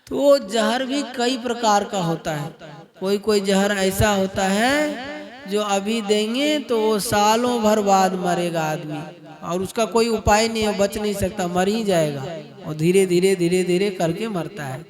तो जहर भी कई प्रकार का होता है। कोई कोई जहर ऐसा होता है जो अभी देंगे तो वो सालों भर बाद मरेगा आदमी, और उसका कोई उपाय नहीं है, बच नहीं सकता, मर ही जाएगा, और धीरे धीरे धीरे धीरे करके मरता है।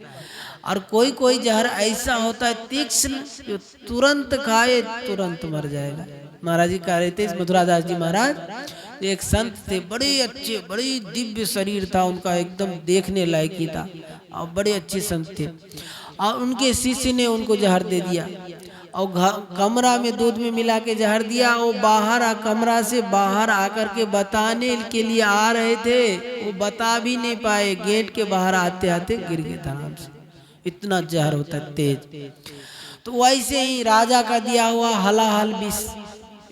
और कोई कोई जहर ऐसा होता है तीक्ष्ण, जो तुरंत खाए तुरंत मर जाएगा। महाराज जी कह रहे थे, मथुरादास जी महाराज एक संत थे, बड़े अच्छे, बड़ी दिव्य शरीर था उनका, एकदम देखने लायक ही था, और बड़े अच्छे संत थे। और उनके शिष्य ने उनको जहर दे दिया, और कमरा में दूध में मिला के जहर दिया। वो कमरा से बाहर आकर के बताने के लिए आ रहे थे, वो बता भी नहीं पाए, गेट के बाहर आते आते गिर गए आराम से, इतना जहर होता है तेज। तो वैसे ही राजा का दिया हुआ हलाहल विष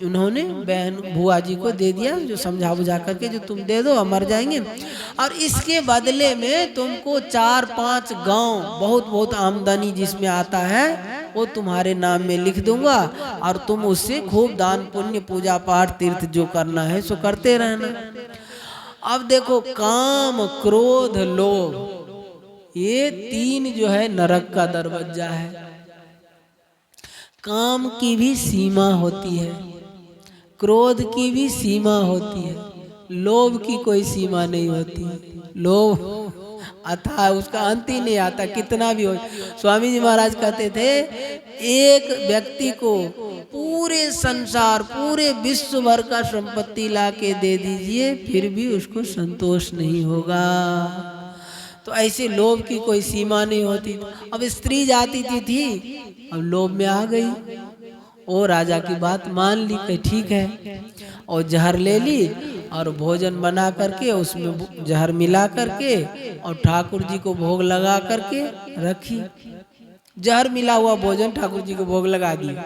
उन्होंने बहन बुआ जी को दे दिया, जो समझा बुझा करके जो तुम दे दो, मर जाएंगे, और इसके बदले में तुमको 4-5 गांव बहुत बहुत आमदनी जिसमें आता है वो तुम्हारे नाम में लिख दूंगा, और तुम उससे खूब दान पुण्य पूजा पाठ तीर्थ जो करना है सो करते रहना। अब देखो, काम क्रोध लोभ, ये 3 जो है नरक का दरवाजा है। काम की भी सीमा होती है, क्रोध की भी सीमा होती है, लोभ की कोई सीमा नहीं होती। लोभ अथा उसका अंत ही नहीं आता, कितना भी हो। स्वामी जी महाराज कहते थे, एक व्यक्ति को पूरे संसार, पूरे विश्व भर का संपत्ति ला के दे दीजिए, फिर भी उसको संतोष नहीं होगा। तो ऐसे लोभ की कोई सीमा नहीं होती। अब स्त्री जाति थी, अब लोभ में आ गई, वो राजा की बात मान ली कि ठीक है, और जहर ले ली, और भोजन बना करके उसमें जहर मिला करके और ठाकुर जी को भोग लगा करके रखी। जहर मिला हुआ भोजन ठाकुर जी को भोग लगा दिया।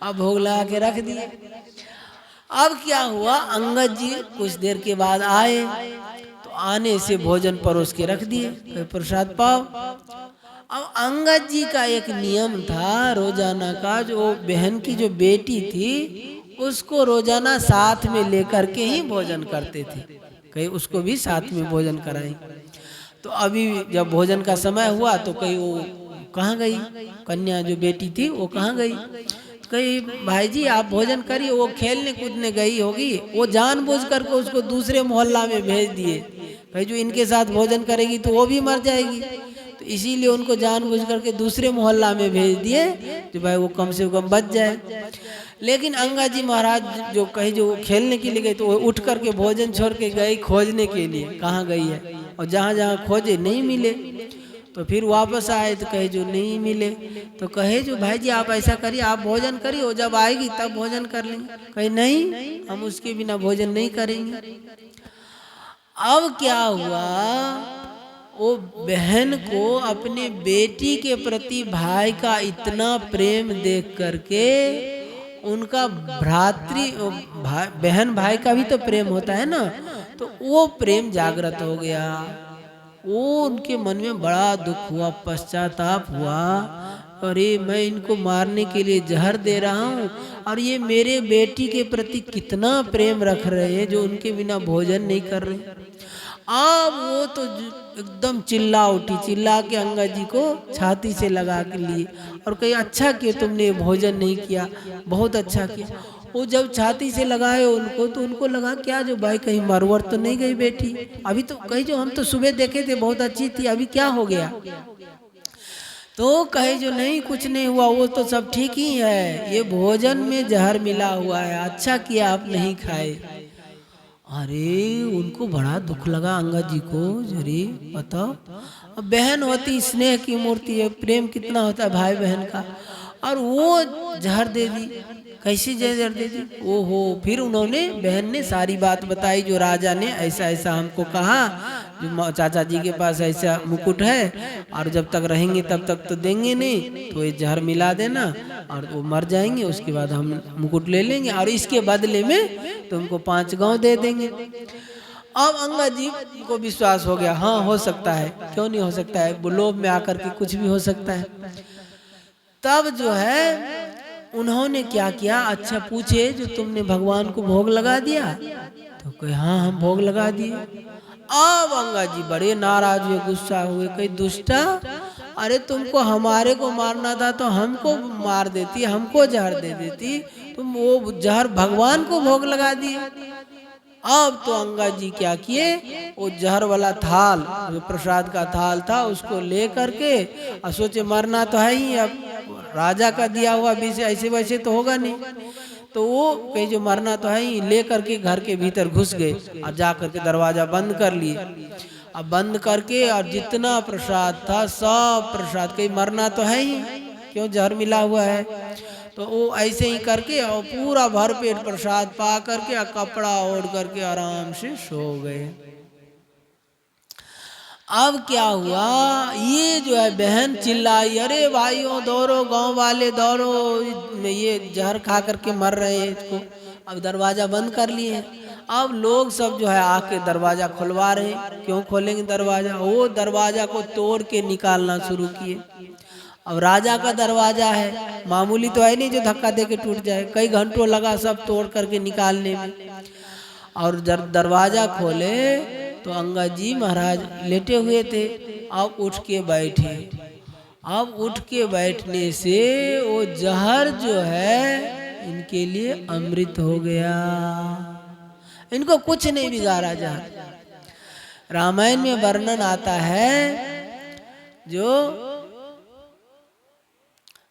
अब भोग लगा के रख दिए। अब क्या हुआ, अंगद जी कुछ देर के बाद आए, तो आने से भोजन परोस के रख दिए, प्रसाद पाओ। अब अंगद जी का एक नियम था रोजाना का, जो बहन की जो बेटी थी उसको रोजाना साथ में लेकर के ही भोजन करते थे, कहीं उसको भी साथ में भोजन कराएं। तो अभी जब भोजन का समय हुआ तो कहीं वो कहाँ गई, कन्या जो बेटी थी वो कहाँ गई, कहीं भाई जी आप भोजन करिए, वो खेलने कूदने गई होगी। वो जानबूझ करके उसको दूसरे मोहल्ला में भेज दिए, भाई जो इनके साथ भोजन करेगी तो वो भी मर जाएगी, तो इसीलिए उनको जानबूझ करके दूसरे मोहल्ला में भेज दिए जो भाई वो कम से कम बच जाए। लेकिन अंगद जी महाराज जो कहीं जो खेलने के लिए गए तो वो उठ करके भोजन छोड़ के गए खोजने के लिए कहाँ गई है, और जहाँ जहाँ खोजे नहीं मिले। तो फिर वापस आए तो कहे जो नहीं मिले, तो कहे जो भाई जी आप ऐसा करिए, आप भोजन करिए, वो जब आएगी तब भोजन कर लेंगे। कहे नहीं, हम उसके बिना भोजन नहीं करेंगे। अब क्या हुआ, वो बहन को अपने बेटी के प्रति भाई का इतना प्रेम देख करके, उनका बहन भाई का भी तो प्रेम होता है ना, तो वो प्रेम जागृत हो गया। वो उनके मन में बड़ा दुख हुआ, पश्चाताप हुआ, अरे मैं इनको मारने के लिए जहर दे रहा हूँ और ये मेरे बेटी के प्रति कितना प्रेम रख रहे हैं जो उनके बिना भोजन नहीं कर रहे। अब वो तो एकदम चिल्ला उठी, चिल्ला के अंगद जी को छाती से लगा के लिए और कही अच्छा किया तुमने भोजन नहीं किया, बहुत अच्छा किया। वो जब छाती से लगाए उनको तो उनको लगा क्या जो भाई कहीं मरवर तो नहीं गई बेटी, अभी तो कहीं जो हम तो सुबह देखे थे बहुत अच्छी थी, अभी क्या हो गया। तो कहे जो नहीं कुछ नहीं हुआ, वो तो सब ठीक ही है, ये भोजन में जहर मिला हुआ है, अच्छा किया आप नहीं खाए। अरे उनको बड़ा दुख लगा अंगद जी को, अरे बताओ, अब बहन होती स्नेह की मूर्ति है, प्रेम कितना होता है भाई बहन का, और वो जहर दे दी, कैसी जहर दे दी। ओहो, फिर उन्होंने बहन ने सारी बात बताई जो राजा ने ऐसा ऐसा हमको कहा, जो चाचा जी के पास ऐसा मुकुट है और जब तक रहेंगे तब तक तो देंगे नहीं, तो ये जहर मिला देना और वो मर जाएंगे, उसके बाद हम मुकुट ले लेंगे और इसके बदले में तुमको 5 गांव दे देंगे। अब अंगद जी को विश्वास हो गया, हाँ हो सकता है, क्यों नहीं हो सकता है, लोभ में आकर के कुछ भी हो सकता है। तब जो है उन्होंने क्या किया, अच्छा पूछे जो तुमने भगवान को भोग लगा दिया, तो कहे हाँ हम भोग लगा दिए। अब अंगद जी बड़े नाराज हुए, गुस्सा हुए, कहे दुष्टा, अरे तुमको हमारे को मारना था तो हमको मार देती, हमको जहर दे देती, तुम वो जहर भगवान को भोग लगा दिए। अब तो अंगद जी क्या किए, वो जहर वाला थाल जो प्रसाद का थाल था उसको ले करके और सोचे मरना तो है ही, अब राजा का दिया हुआ भी ऐसे वैसे तो होगा नहीं, तो वो कहीं जो मरना तो है ही, ले करके घर के भीतर घुस गए और जा करके दरवाजा बंद कर लिए। अब बंद करके और जितना प्रसाद था सब प्रसाद, कहीं मरना तो है ही, क्यों जहर मिला हुआ है, तो वो ऐसे ही करके और पूरा भर पेट प्रसाद पा करके और कपड़ा ओढ़ करके आराम से सो गए। अब क्या हुआ, ये जो है बहन चिल्लाई, अरे भाइयों दौड़ो, गांव वाले दौड़ो, ये जहर खा करके मर रहे हैं इसको। अब दरवाजा बंद कर लिए, अब लोग सब जो है आके दरवाजा खुलवा रहे हैं, क्यों खोलेंगे दरवाजा, वो दरवाजा को तोड़ के निकालना शुरू किए। अब राजा का दरवाजा है, मामूली तो है नहीं जो धक्का दे के टूट जाए, कई घंटों लगा सब तोड़ करके निकालने में। और जब दरवाजा खोले तो अंगद जी महाराज लेटे हुए थे, अब उठ के बैठे। अब उठ के बैठने से वो जहर जो है इनके लिए अमृत हो गया, इनको कुछ नहीं बिगाड़ा जहर। रामायण में वर्णन आता है जो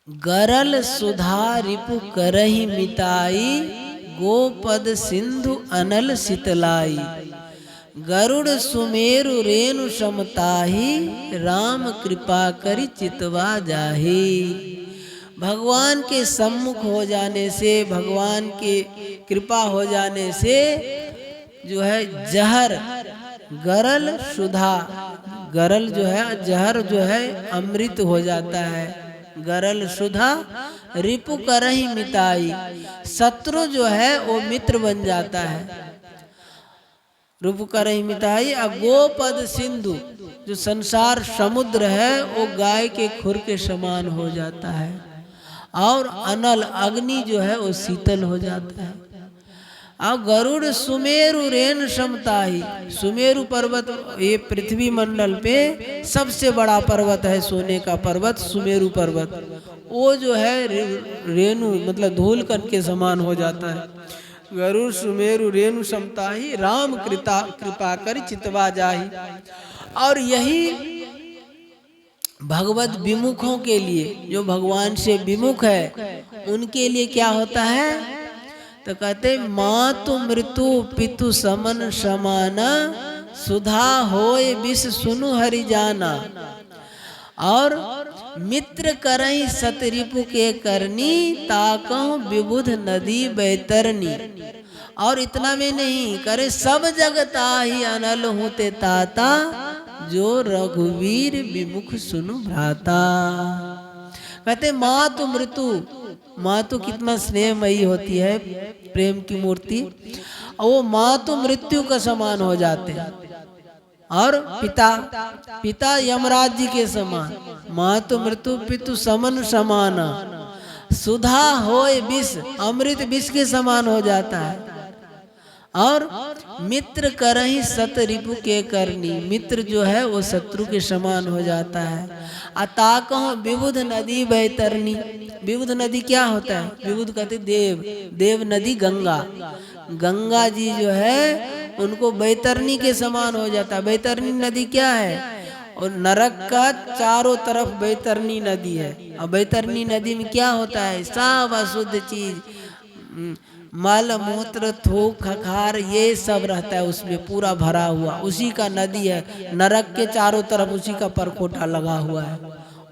गरल सुधा रिपु करहि मिताई, गोपद सिंधु अनल शीतलाई, गरुड़ सुमेरु रेणु समताही, राम कृपा करि चितवा जाही। भगवान के सम्मुख हो जाने से, भगवान के कृपा हो जाने से जो है जहर, गरल सुधा, गरल जो है जहर जो है अमृत हो जाता है, गरल सुधा रिपु करहि मिताई, शत्रु जो है वो मित्र बन जाता है। रूप करहि मिताई। और गोपद सिंधु, जो संसार समुद्र है वो गाय के खुर के समान हो जाता है। और अनल अग्नि जो है वो शीतल हो जाता है। अब गरुड़ सुमेरु रेन समताही, सुमेरु पर्वत ये पृथ्वी मंडल पे सबसे बड़ा पर्वत है, सोने का पर्वत सुमेरु पर्वत। वो जो है रेणु मतलब धूल कण के समान हो जाता है। गरुड़ सुमेरु रेणु समताही, राम कृपा कर चितवा जाही। और यही भगवत विमुखों के लिए, जो भगवान से विमुख है उनके लिए क्या होता है, तो कहते मातु मृत्यु पितु समन समाना, सुधा होय विष सुनु हरि जाना। और मित्र करहि सतरिपु के करनी, ताकहु विबुध नदी बैतरनी। और इतना में नहीं करे, सब जगता ही अनल होते ताता, जो रघुवीर विमुख सुनु भ्राता। कहते मातु मृत्यु, मातु कितना स्नेहमयी होती है, प्रेम की मूर्ति। वो मातु मृत्यु का समान हो जाते हैं। और पिता यमराज जी के समान। मातु मृत्यु पितु समन समाना, सुधा होय विष, अमृत विष के समान हो जाता है। और मित्र करहि सत रिपु के करनी, मित्र जो है वो शत्रु के समान हो जाता है। अताकहु विबुध नदी बैतरनी, विबुध नदी क्या होता है, विबुध कहते देव, देव नदी गंगा, गंगा जी जो है उनको बैतरनी के समान हो जाता है। बैतरनी नदी क्या है, और नरक का चारों तरफ बैतरनी नदी है। और बैतरनी नदी में क्या होता है, सब अशुद्ध चीज, मल मूत्र थूक खखार ये सब रहता है उसमें पूरा भरा हुआ, उसी का नदी है। नरक के चारों तरफ उसी का परकोटा लगा हुआ है,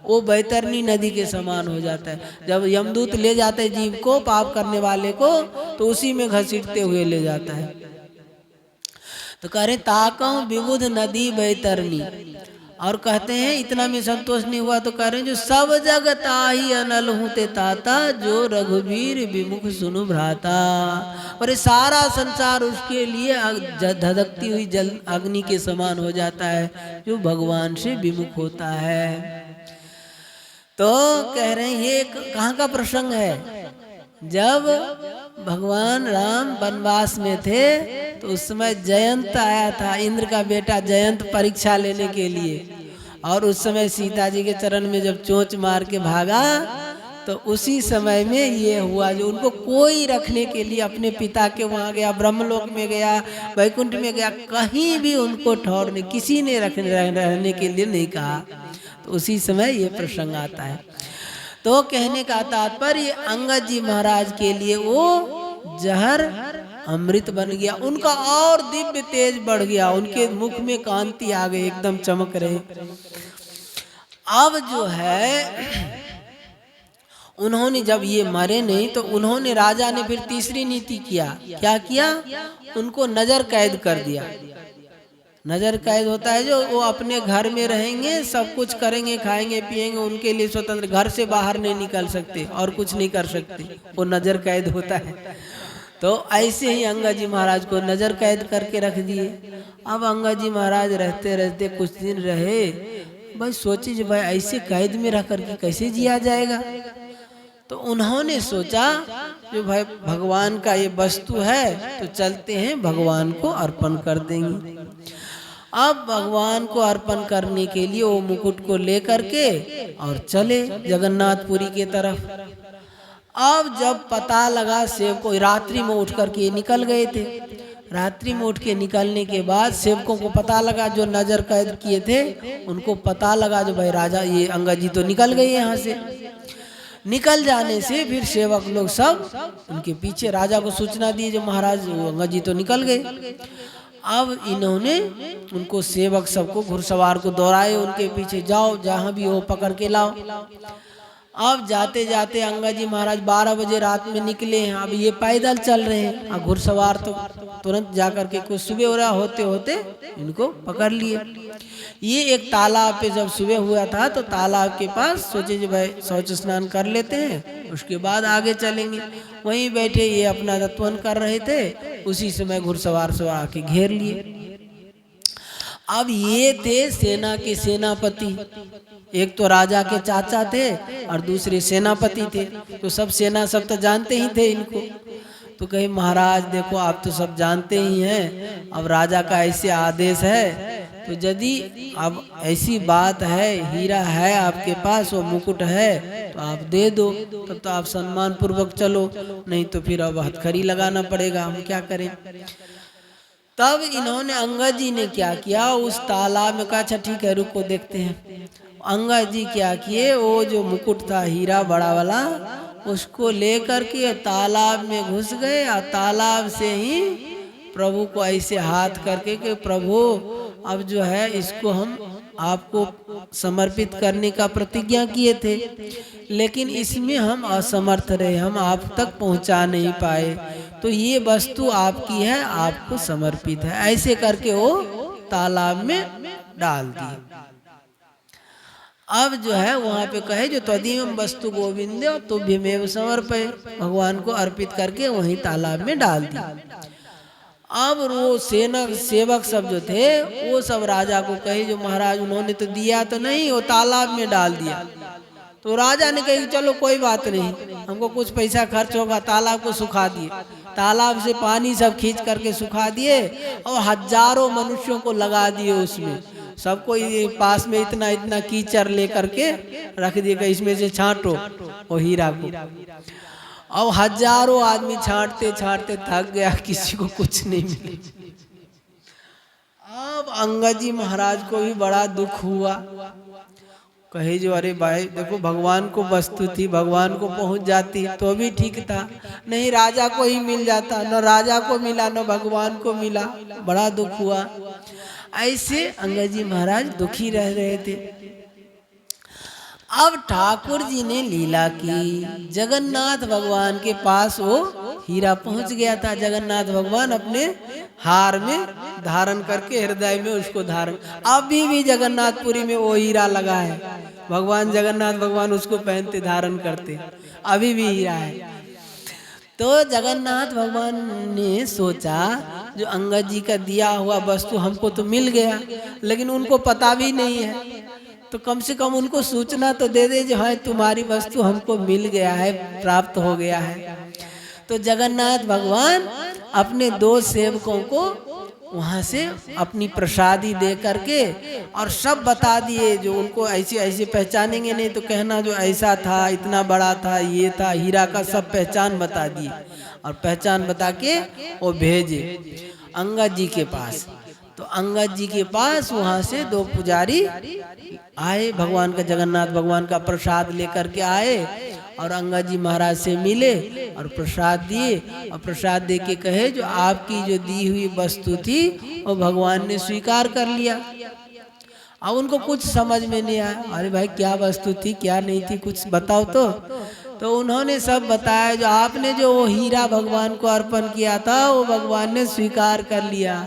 वो बैतरनी नदी के समान हो जाता है। जब यमदूत ले जाते हैं जीव को, पाप करने वाले को, तो उसी में घसीटते हुए ले जाता है। तो कह रहे ताकहु विबुध नदी बैतरनी। और कहते हैं इतना में संतोष नहीं हुआ तो कह रहे हैं जो सब जगत आही अनल होते ताता, जो रघुवीर विमुख सुनु भ्राता। और ये सारा संसार उसके लिए धधकती हुई जल अग्नि के समान हो जाता है, जो भगवान से विमुख होता है। तो कह रहे हैं ये कहाँ का प्रसंग है, जब भगवान राम वनवास में थे तो उस समय जयंत आया था, इंद्र का बेटा जयंत परीक्षा लेने के लिए। और उस समय सीता जी के चरण में जब चोंच मार के भागा, तो उसी समय में ये हुआ, जो उनको कोई रखने के लिए अपने पिता के वहाँ गया, ब्रह्मलोक में गया, वैकुंठ में गया, कहीं भी उनको ठौर नहीं, किसी ने रहने के लिए नहीं कहा। तो उसी समय ये प्रसंग आता है। तो कहने का तात्पर्य अंगद जी महाराज के लिए वो जहर अमृत बन गया, उनका और दिव्य तेज बढ़ गया, उनके मुख में कांति आ गई, एकदम चमक रहे। अब जो है उन्होंने जब ये मरे नहीं, तो उन्होंने राजा ने फिर तीसरी नीति किया। क्या किया, उनको नजर कैद कर दिया। नजर कैद होता है जो वो अपने घर में रहेंगे, सब कुछ करेंगे, खाएंगे पिएंगे, उनके लिए स्वतंत्र, घर से बाहर नहीं निकल सकते और कुछ नहीं कर सकते, वो नजर कैद होता है। तो ऐसे ही अंगद जी महाराज को नजर कैद करके रख दिए। अब अंगद जी महाराज रहते रहते कुछ दिन रहे, भाई सोचे जो भाई ऐसे कैद में रह करके कैसे जिया जाएगा। तो उन्होंने सोचा जो भाई भगवान का ये वस्तु है, तो चलते हैं भगवान को अर्पण कर देंगे। अब भगवान को अर्पण करने के लिए वो मुकुट को लेकर के और चले जगन्नाथपुरी के तरफ। अब जब पता लगा सेवकों, रात्रि में उठ करके निकल गए थे, रात्रि में उठ के निकलने के बाद सेवकों को पता लगा, जो नजर कैद किए थे उनको पता लगा जो भाई राजा ये अंगद जी तो निकल गए यहाँ से। निकल जाने से फिर सेवक लोग सब उनके पीछे राजा को सूचना दी जो महाराज अंगद जी तो निकल गए। अब इन्होंने उनको सेवक सबको घुड़सवार को दौड़ाए, उनके पीछे जाओ, जहाँ भी हो पकड़ के लाओ। अब जाते जाते अंगद जी महाराज 12 बजे रात में निकले हैं। अब ये पैदल चल रहे हैं, अब घुड़सवार तो तुरंत जाकर के कुछ सुबह हो रहा होते होते इनको पकड़ लिए। ये एक तालाब पे जब सुबह हुआ था, तो तालाब के पास सोचे जो भाई शौच स्नान कर लेते हैं, उसके बाद आगे चलेंगे। वहीं बैठे ये अपना दत्वन कर रहे थे, उसी समय घुड़सवार से आके घेर लिए। अब ये थे सेना के सेनापति, एक तो राजा के चाचा थे और दूसरे सेनापति थे। तो सब सेना सब तो जानते ही थे इनको। तो कहे महाराज देखो आप तो सब जानते ही हैं, अब राजा का ऐसे आदेश है, तो यदि अब ऐसी बात है, हीरा है आपके पास, वो मुकुट है, तो आप दे दो, तब तो आप सम्मान पूर्वक चलो, नहीं तो फिर अब हथकड़ी लगाना पड़ेगा, हम क्या करें। तब इन्होंने अंगद जी ने क्या किया, उस तालाब में कहा अच्छा ठीक है रुको देखते हैं। अंगद जी क्या किए, वो जो मुकुट था हीरा बड़ा वाला, उसको लेकर के तालाब में घुस गए और तालाब से ही प्रभु को ऐसे हाथ करके कि प्रभु अब जो है इसको हम आपको समर्पित करने का प्रतिज्ञा किए थे, लेकिन इसमें हम असमर्थ रहे, हम आप तक पहुंचा नहीं पाए, तो ये वस्तु आपकी है, आपको समर्पित है। ऐसे करके वो तालाब में डाल दिए। अब जो है वहां पे कहे जो त्वदीयम वस्तु गोविंद तुभ्यमेव समर्पय, भगवान को अर्पित करके वहीं तालाब में डाल दिया। अब वो सेना सेवक सब जो थे वो सब राजा को कहे जो महाराज उन्होंने तो दिया तो नहीं, वो तालाब में डाल दिया। तो राजा ने कही चलो कोई बात नहीं, हमको कुछ पैसा खर्च होगा, तालाब को सुखा दिए, तालाब से पानी सब खींच करके सुखा दिए और हजारों मनुष्यों को लगा दिए उसमें, सबको पास में इतना इतना कीचड़ लेकर के रख दिए, इसमें से छांटो वो हीरा को। और हजारों आदमी छांटते छांटते थक गया, किसी को कुछ नहीं मिला। अब अंगद जी महाराज को भी बड़ा दुख हुआ, कहे जो अरे भाई देखो भगवान को वस्तु थी, भगवान को पहुंच जाती तो भी ठीक था, नहीं राजा को ही मिल जाता, न राजा को मिला न भगवान को मिला, बड़ा दुख हुआ। ऐसे अंगद जी महाराज दुखी रह रहे थे। अब ठाकुर जी ने लीला की, जगन्नाथ भगवान के पास वो हीरा पहुंच गया था। जगन्नाथ भगवान अपने हार में धारण करके हृदय में उसको धारण, अभी भी जगन्नाथपुरी में वो हीरा लगा है, भगवान जगन्नाथ भगवान उसको पहनते धारण करते, अभी भी हीरा है। तो जगन्नाथ भगवान ने सोचा जो अंगद जी का दिया हुआ वस्तु हमको तो मिल गया, लेकिन उनको पता भी नहीं है, तो कम से कम उनको सूचना तो दे दे जो है तुम्हारी वस्तु हमको मिल गया है, प्राप्त हो गया है। तो जगन्नाथ भगवान अपने दो सेवकों को वहाँ से अपनी प्रसादी दे करके और सब बता दिए, जो उनको ऐसे ऐसे पहचानेंगे नहीं तो कहना जो ऐसा था, इतना बड़ा था, ये था, हीरा का सब पहचान बता दिए और पहचान बता के वो भेजे अंगद जी के पास। तो अंगद जी के पास वहाँ से दो पुजारी आए, भगवान का जगन्नाथ भगवान का प्रसाद लेकर के आए और अंगद जी महाराज से मिले और प्रसाद दिए, और प्रसाद दे के कहे जो आपकी जो दी हुई वस्तु थी वो भगवान ने स्वीकार कर लिया। अब उनको कुछ समझ में नहीं आया, अरे भाई क्या वस्तु थी क्या नहीं थी कुछ बताओ तो उन्होंने सब बताया जो आपने जो वो हीरा भगवान को अर्पण किया था वो भगवान ने स्वीकार कर लिया,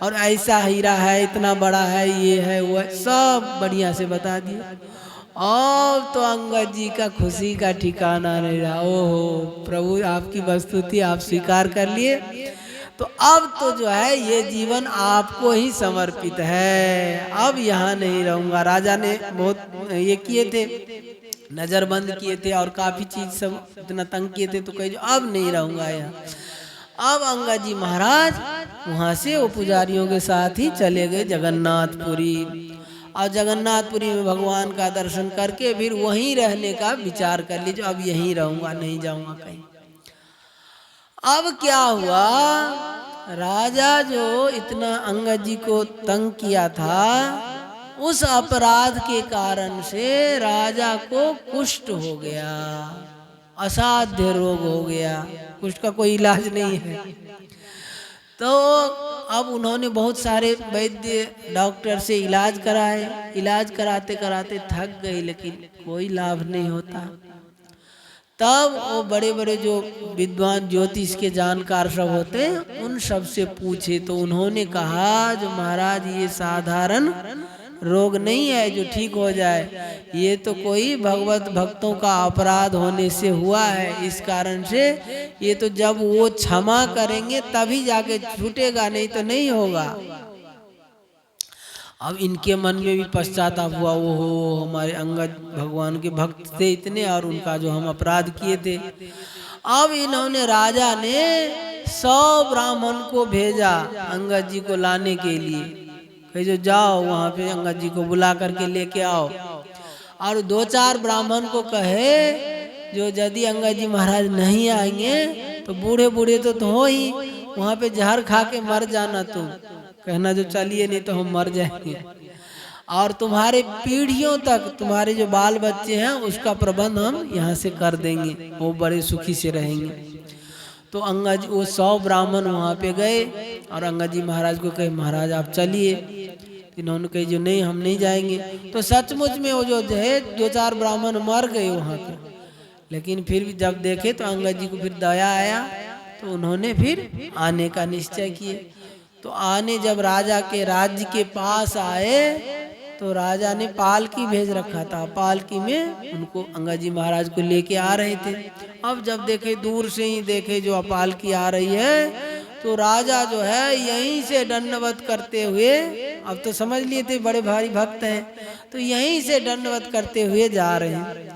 और ऐसा हीरा है, इतना बड़ा है, ये है वो है, सब बढ़िया से बता दिया। और तो अंगद जी का खुशी का ठिकाना नहीं रहा, ओहो प्रभु आपकी वस्तु थी, आप स्वीकार कर लिए, तो अब तो जो है ये जीवन आपको ही समर्पित है, अब यहाँ नहीं रहूँगा। राजा ने बहुत ये किए थे, नजरबंद किए थे और काफ़ी चीज़ सब इतना तंग किए थे, तो कहे जो अब नहीं रहूँगा यहाँ। अब अंगद जी महाराज वहाँ से वो पुजारियों के साथ ही चले गए जगन्नाथपुरी, और जगन्नाथपुरी में भगवान का दर्शन करके फिर वहीं रहने का विचार कर लीजिए, अब यहीं रहूँगा, नहीं जाऊँगा कहीं। अब क्या हुआ, राजा जो इतना अंगद जी को तंग किया था, उस अपराध के कारण से राजा को कुष्ठ हो गया, असाध्य रोग हो गया, कुष्ठ का कोई इलाज नहीं है। तो अब उन्होंने बहुत सारे वैद्य डॉक्टर से इलाज कराए, इलाज कराते कराते थक गए, लेकिन कोई लाभ नहीं होता। तब वो बड़े बड़े जो विद्वान ज्योतिष के जानकार सब होते हैं उन सब से पूछे, तो उन्होंने कहा जो महाराज ये साधारण रोग नहीं है जो ठीक हो जाए, ये तो कोई भगवत भक्तों का अपराध होने से हुआ है, इस कारण से ये तो जब वो क्षमा करेंगे तभी जाके छूटेगा, नहीं तो नहीं होगा। अब इनके मन में भी पश्चाताप हुआ, वो हो हमारे अंगद भगवान के भक्त थे इतने, और उनका जो हम अपराध किए थे। अब इन्होंने, राजा ने 100 ब्राह्मण को भेजा अंगद जी को लाने के लिए, कहे जो जाओ वहाँ पे अंगद जी को बुला करके लेके आओ। और 2-4 ब्राह्मण को कहे जो यदि अंगद जी महाराज नहीं आएंगे तो बूढ़े बूढ़े तो हो ही, वहाँ पे जहर खा के मर जाना तुम, कहना जो चलिए नहीं तो हम मर जाएंगे, और तुम्हारे पीढ़ियों तक तुम्हारे जो बाल बच्चे हैं उसका प्रबंध हम यहाँ से कर देंगे, वो बड़े सुखी से रहेंगे। तो अंगद जी, वो 100 ब्राह्मण वहाँ पे गए और अंगद जी महाराज को कहे महाराज आप चलिए। इन्होंने कही जो नहीं हम नहीं जाएंगे। तो सचमुच में वो जो है 2-4 ब्राह्मण मर गए वहाँ पे, लेकिन फिर भी जब देखे तो अंगद जी को फिर दया आया, तो उन्होंने फिर आने का निश्चय किए। तो आने जब राजा के राज्य के पास आए तो राजा ने पालकी भेज रखा था, पालकी में उनको अंगद जी महाराज को लेके आ रहे थे। अब जब देखे, दूर से ही देखे जो पालकी आ रही है, तो राजा जो है यहीं से दंडवत करते हुए, अब तो समझ लिए थे बड़े भारी भक्त हैं, तो यहीं से दंडवत करते हुए जा रहे हैं।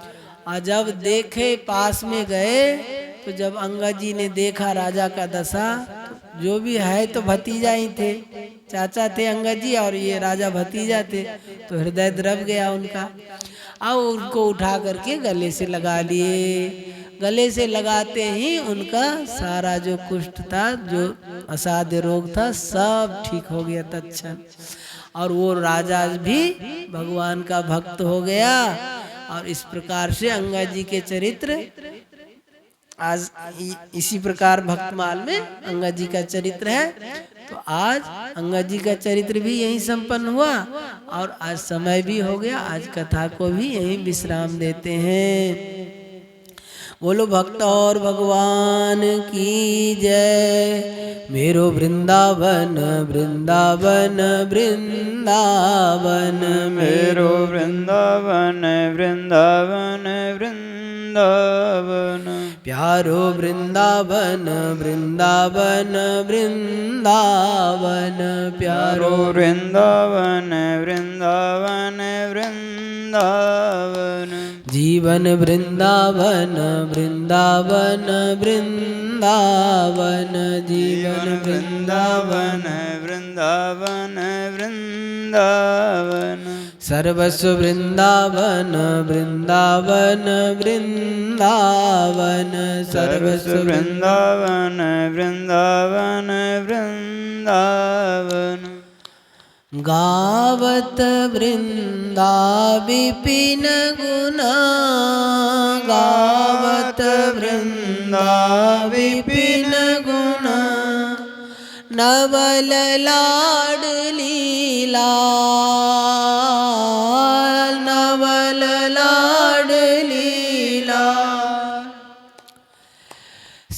और जब देखे पास में गए, तो जब अंगद जी ने देखा राजा का दशा, तो जो भी है तो भतीजा ही थे, चाचा थे अंगद जी और ये राजा भतीजा थे, तो हृदय द्रव गया उनका। अब उनको उठा करके गले से लगा लिए। गले से लगाते ही उनका सारा जो कुष्ठ था, जो असाध्य रोग था, सब ठीक हो गया तत्क्षण। और वो राजा भी भगवान का भक्त हो गया। और इस प्रकार से अंगद जी के चरित्र आज इसी प्रकार भक्तमाल में अंगद जी का चरित्र है। तो आज अंगद जी का चरित्र भी यही संपन्न हुआ और आज समय भी हो गया, आज कथा को भी यही विश्राम देते हैं। बोलो भक्त और भगवान की जय। मेरो वृंदावन वृंदावन वृंदावन, मेरो वृंदावन वृंदावन वृंदावन, प्यारो वृंदावन वृंदावन वृंदावन, प्यारो वृंदावन वृंदावन वृंदावन, जीवन वृंदावन वृंदावन वृंदावन, जीवन वृंदावन वृंदावन वृंदावन, सर्वस्व वृंदावन वृंदावन वृंदावन, सर्वस्व वृंदावन वृंदावन वृंदावन, गावत वृंदा विपिन गुना, गावत वृंदा विपिन गुना, नवल लाडलीला, नवल लाडलीला,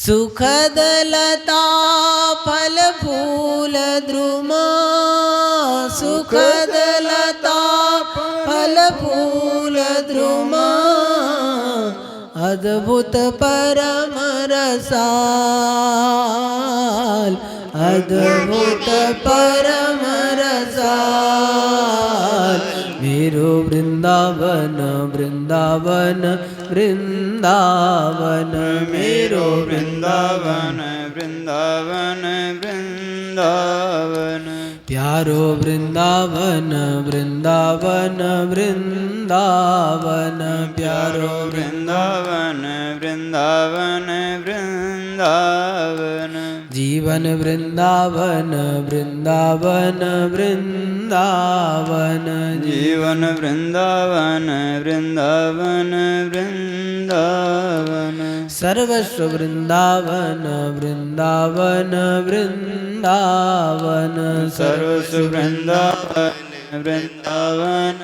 सुखद लता फल फूल द्रुमा, सुखद लता फल फूल द्रुमा, अद्भुत परम रसाल, अद्भुत परम रसाल, मेरो वृंदावन वृंदावन वृंदावन, मेरो वृंदावन वृंदावन वृंदावन, प्यारो वृंदावन वृंदावन वृंदावन, प्यारो वृंदावन वृंदावन वृंदावन, जीवन वृंदावन वृंदावन वृंदावन, जीवन वृंदावन वृंदावन वृंदावन, सर्वस्व वृंदावन वृंदावन वृंदावन, सर्वस्व वृंदावन वृंदावन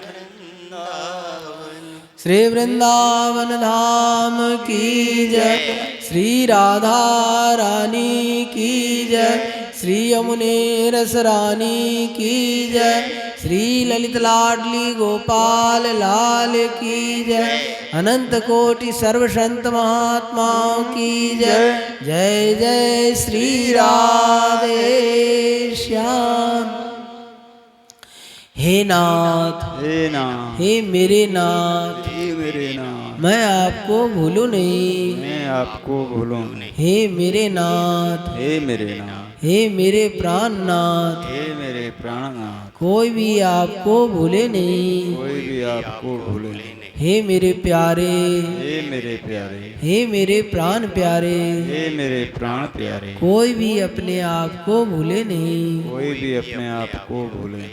वृंदावन, श्री वृंदावन धाम की जय, श्री राधा रानी की जय, श्री यमुने रस रानी की जय, श्री ललित लाडली गोपाल लाल की जय, अनंत कोटि सर्व संत महात्माओं की जय। जय जय श्री राधे श्याम। हे नाथ, हे नाथ, हे मेरे नाथ, हे मेरे नाथ, मैं आपको भूलूं नहीं। मैं आपको भूलूं नहीं। हे मेरे नाथ, हे मेरे नाथ, हे मेरे प्राणनाथ, हे मेरे प्राणनाथ, कोई भी आपको भूले नहीं। कोई भी आपको भूले नहीं। हे मेरे प्यारे, हे मेरे प्यारे, हे मेरे प्राण प्यारे, हे मेरे प्राण प्यारे, कोई भी अपने आप को भूले नहीं। कोई भी अपने आप को भूले नहीं।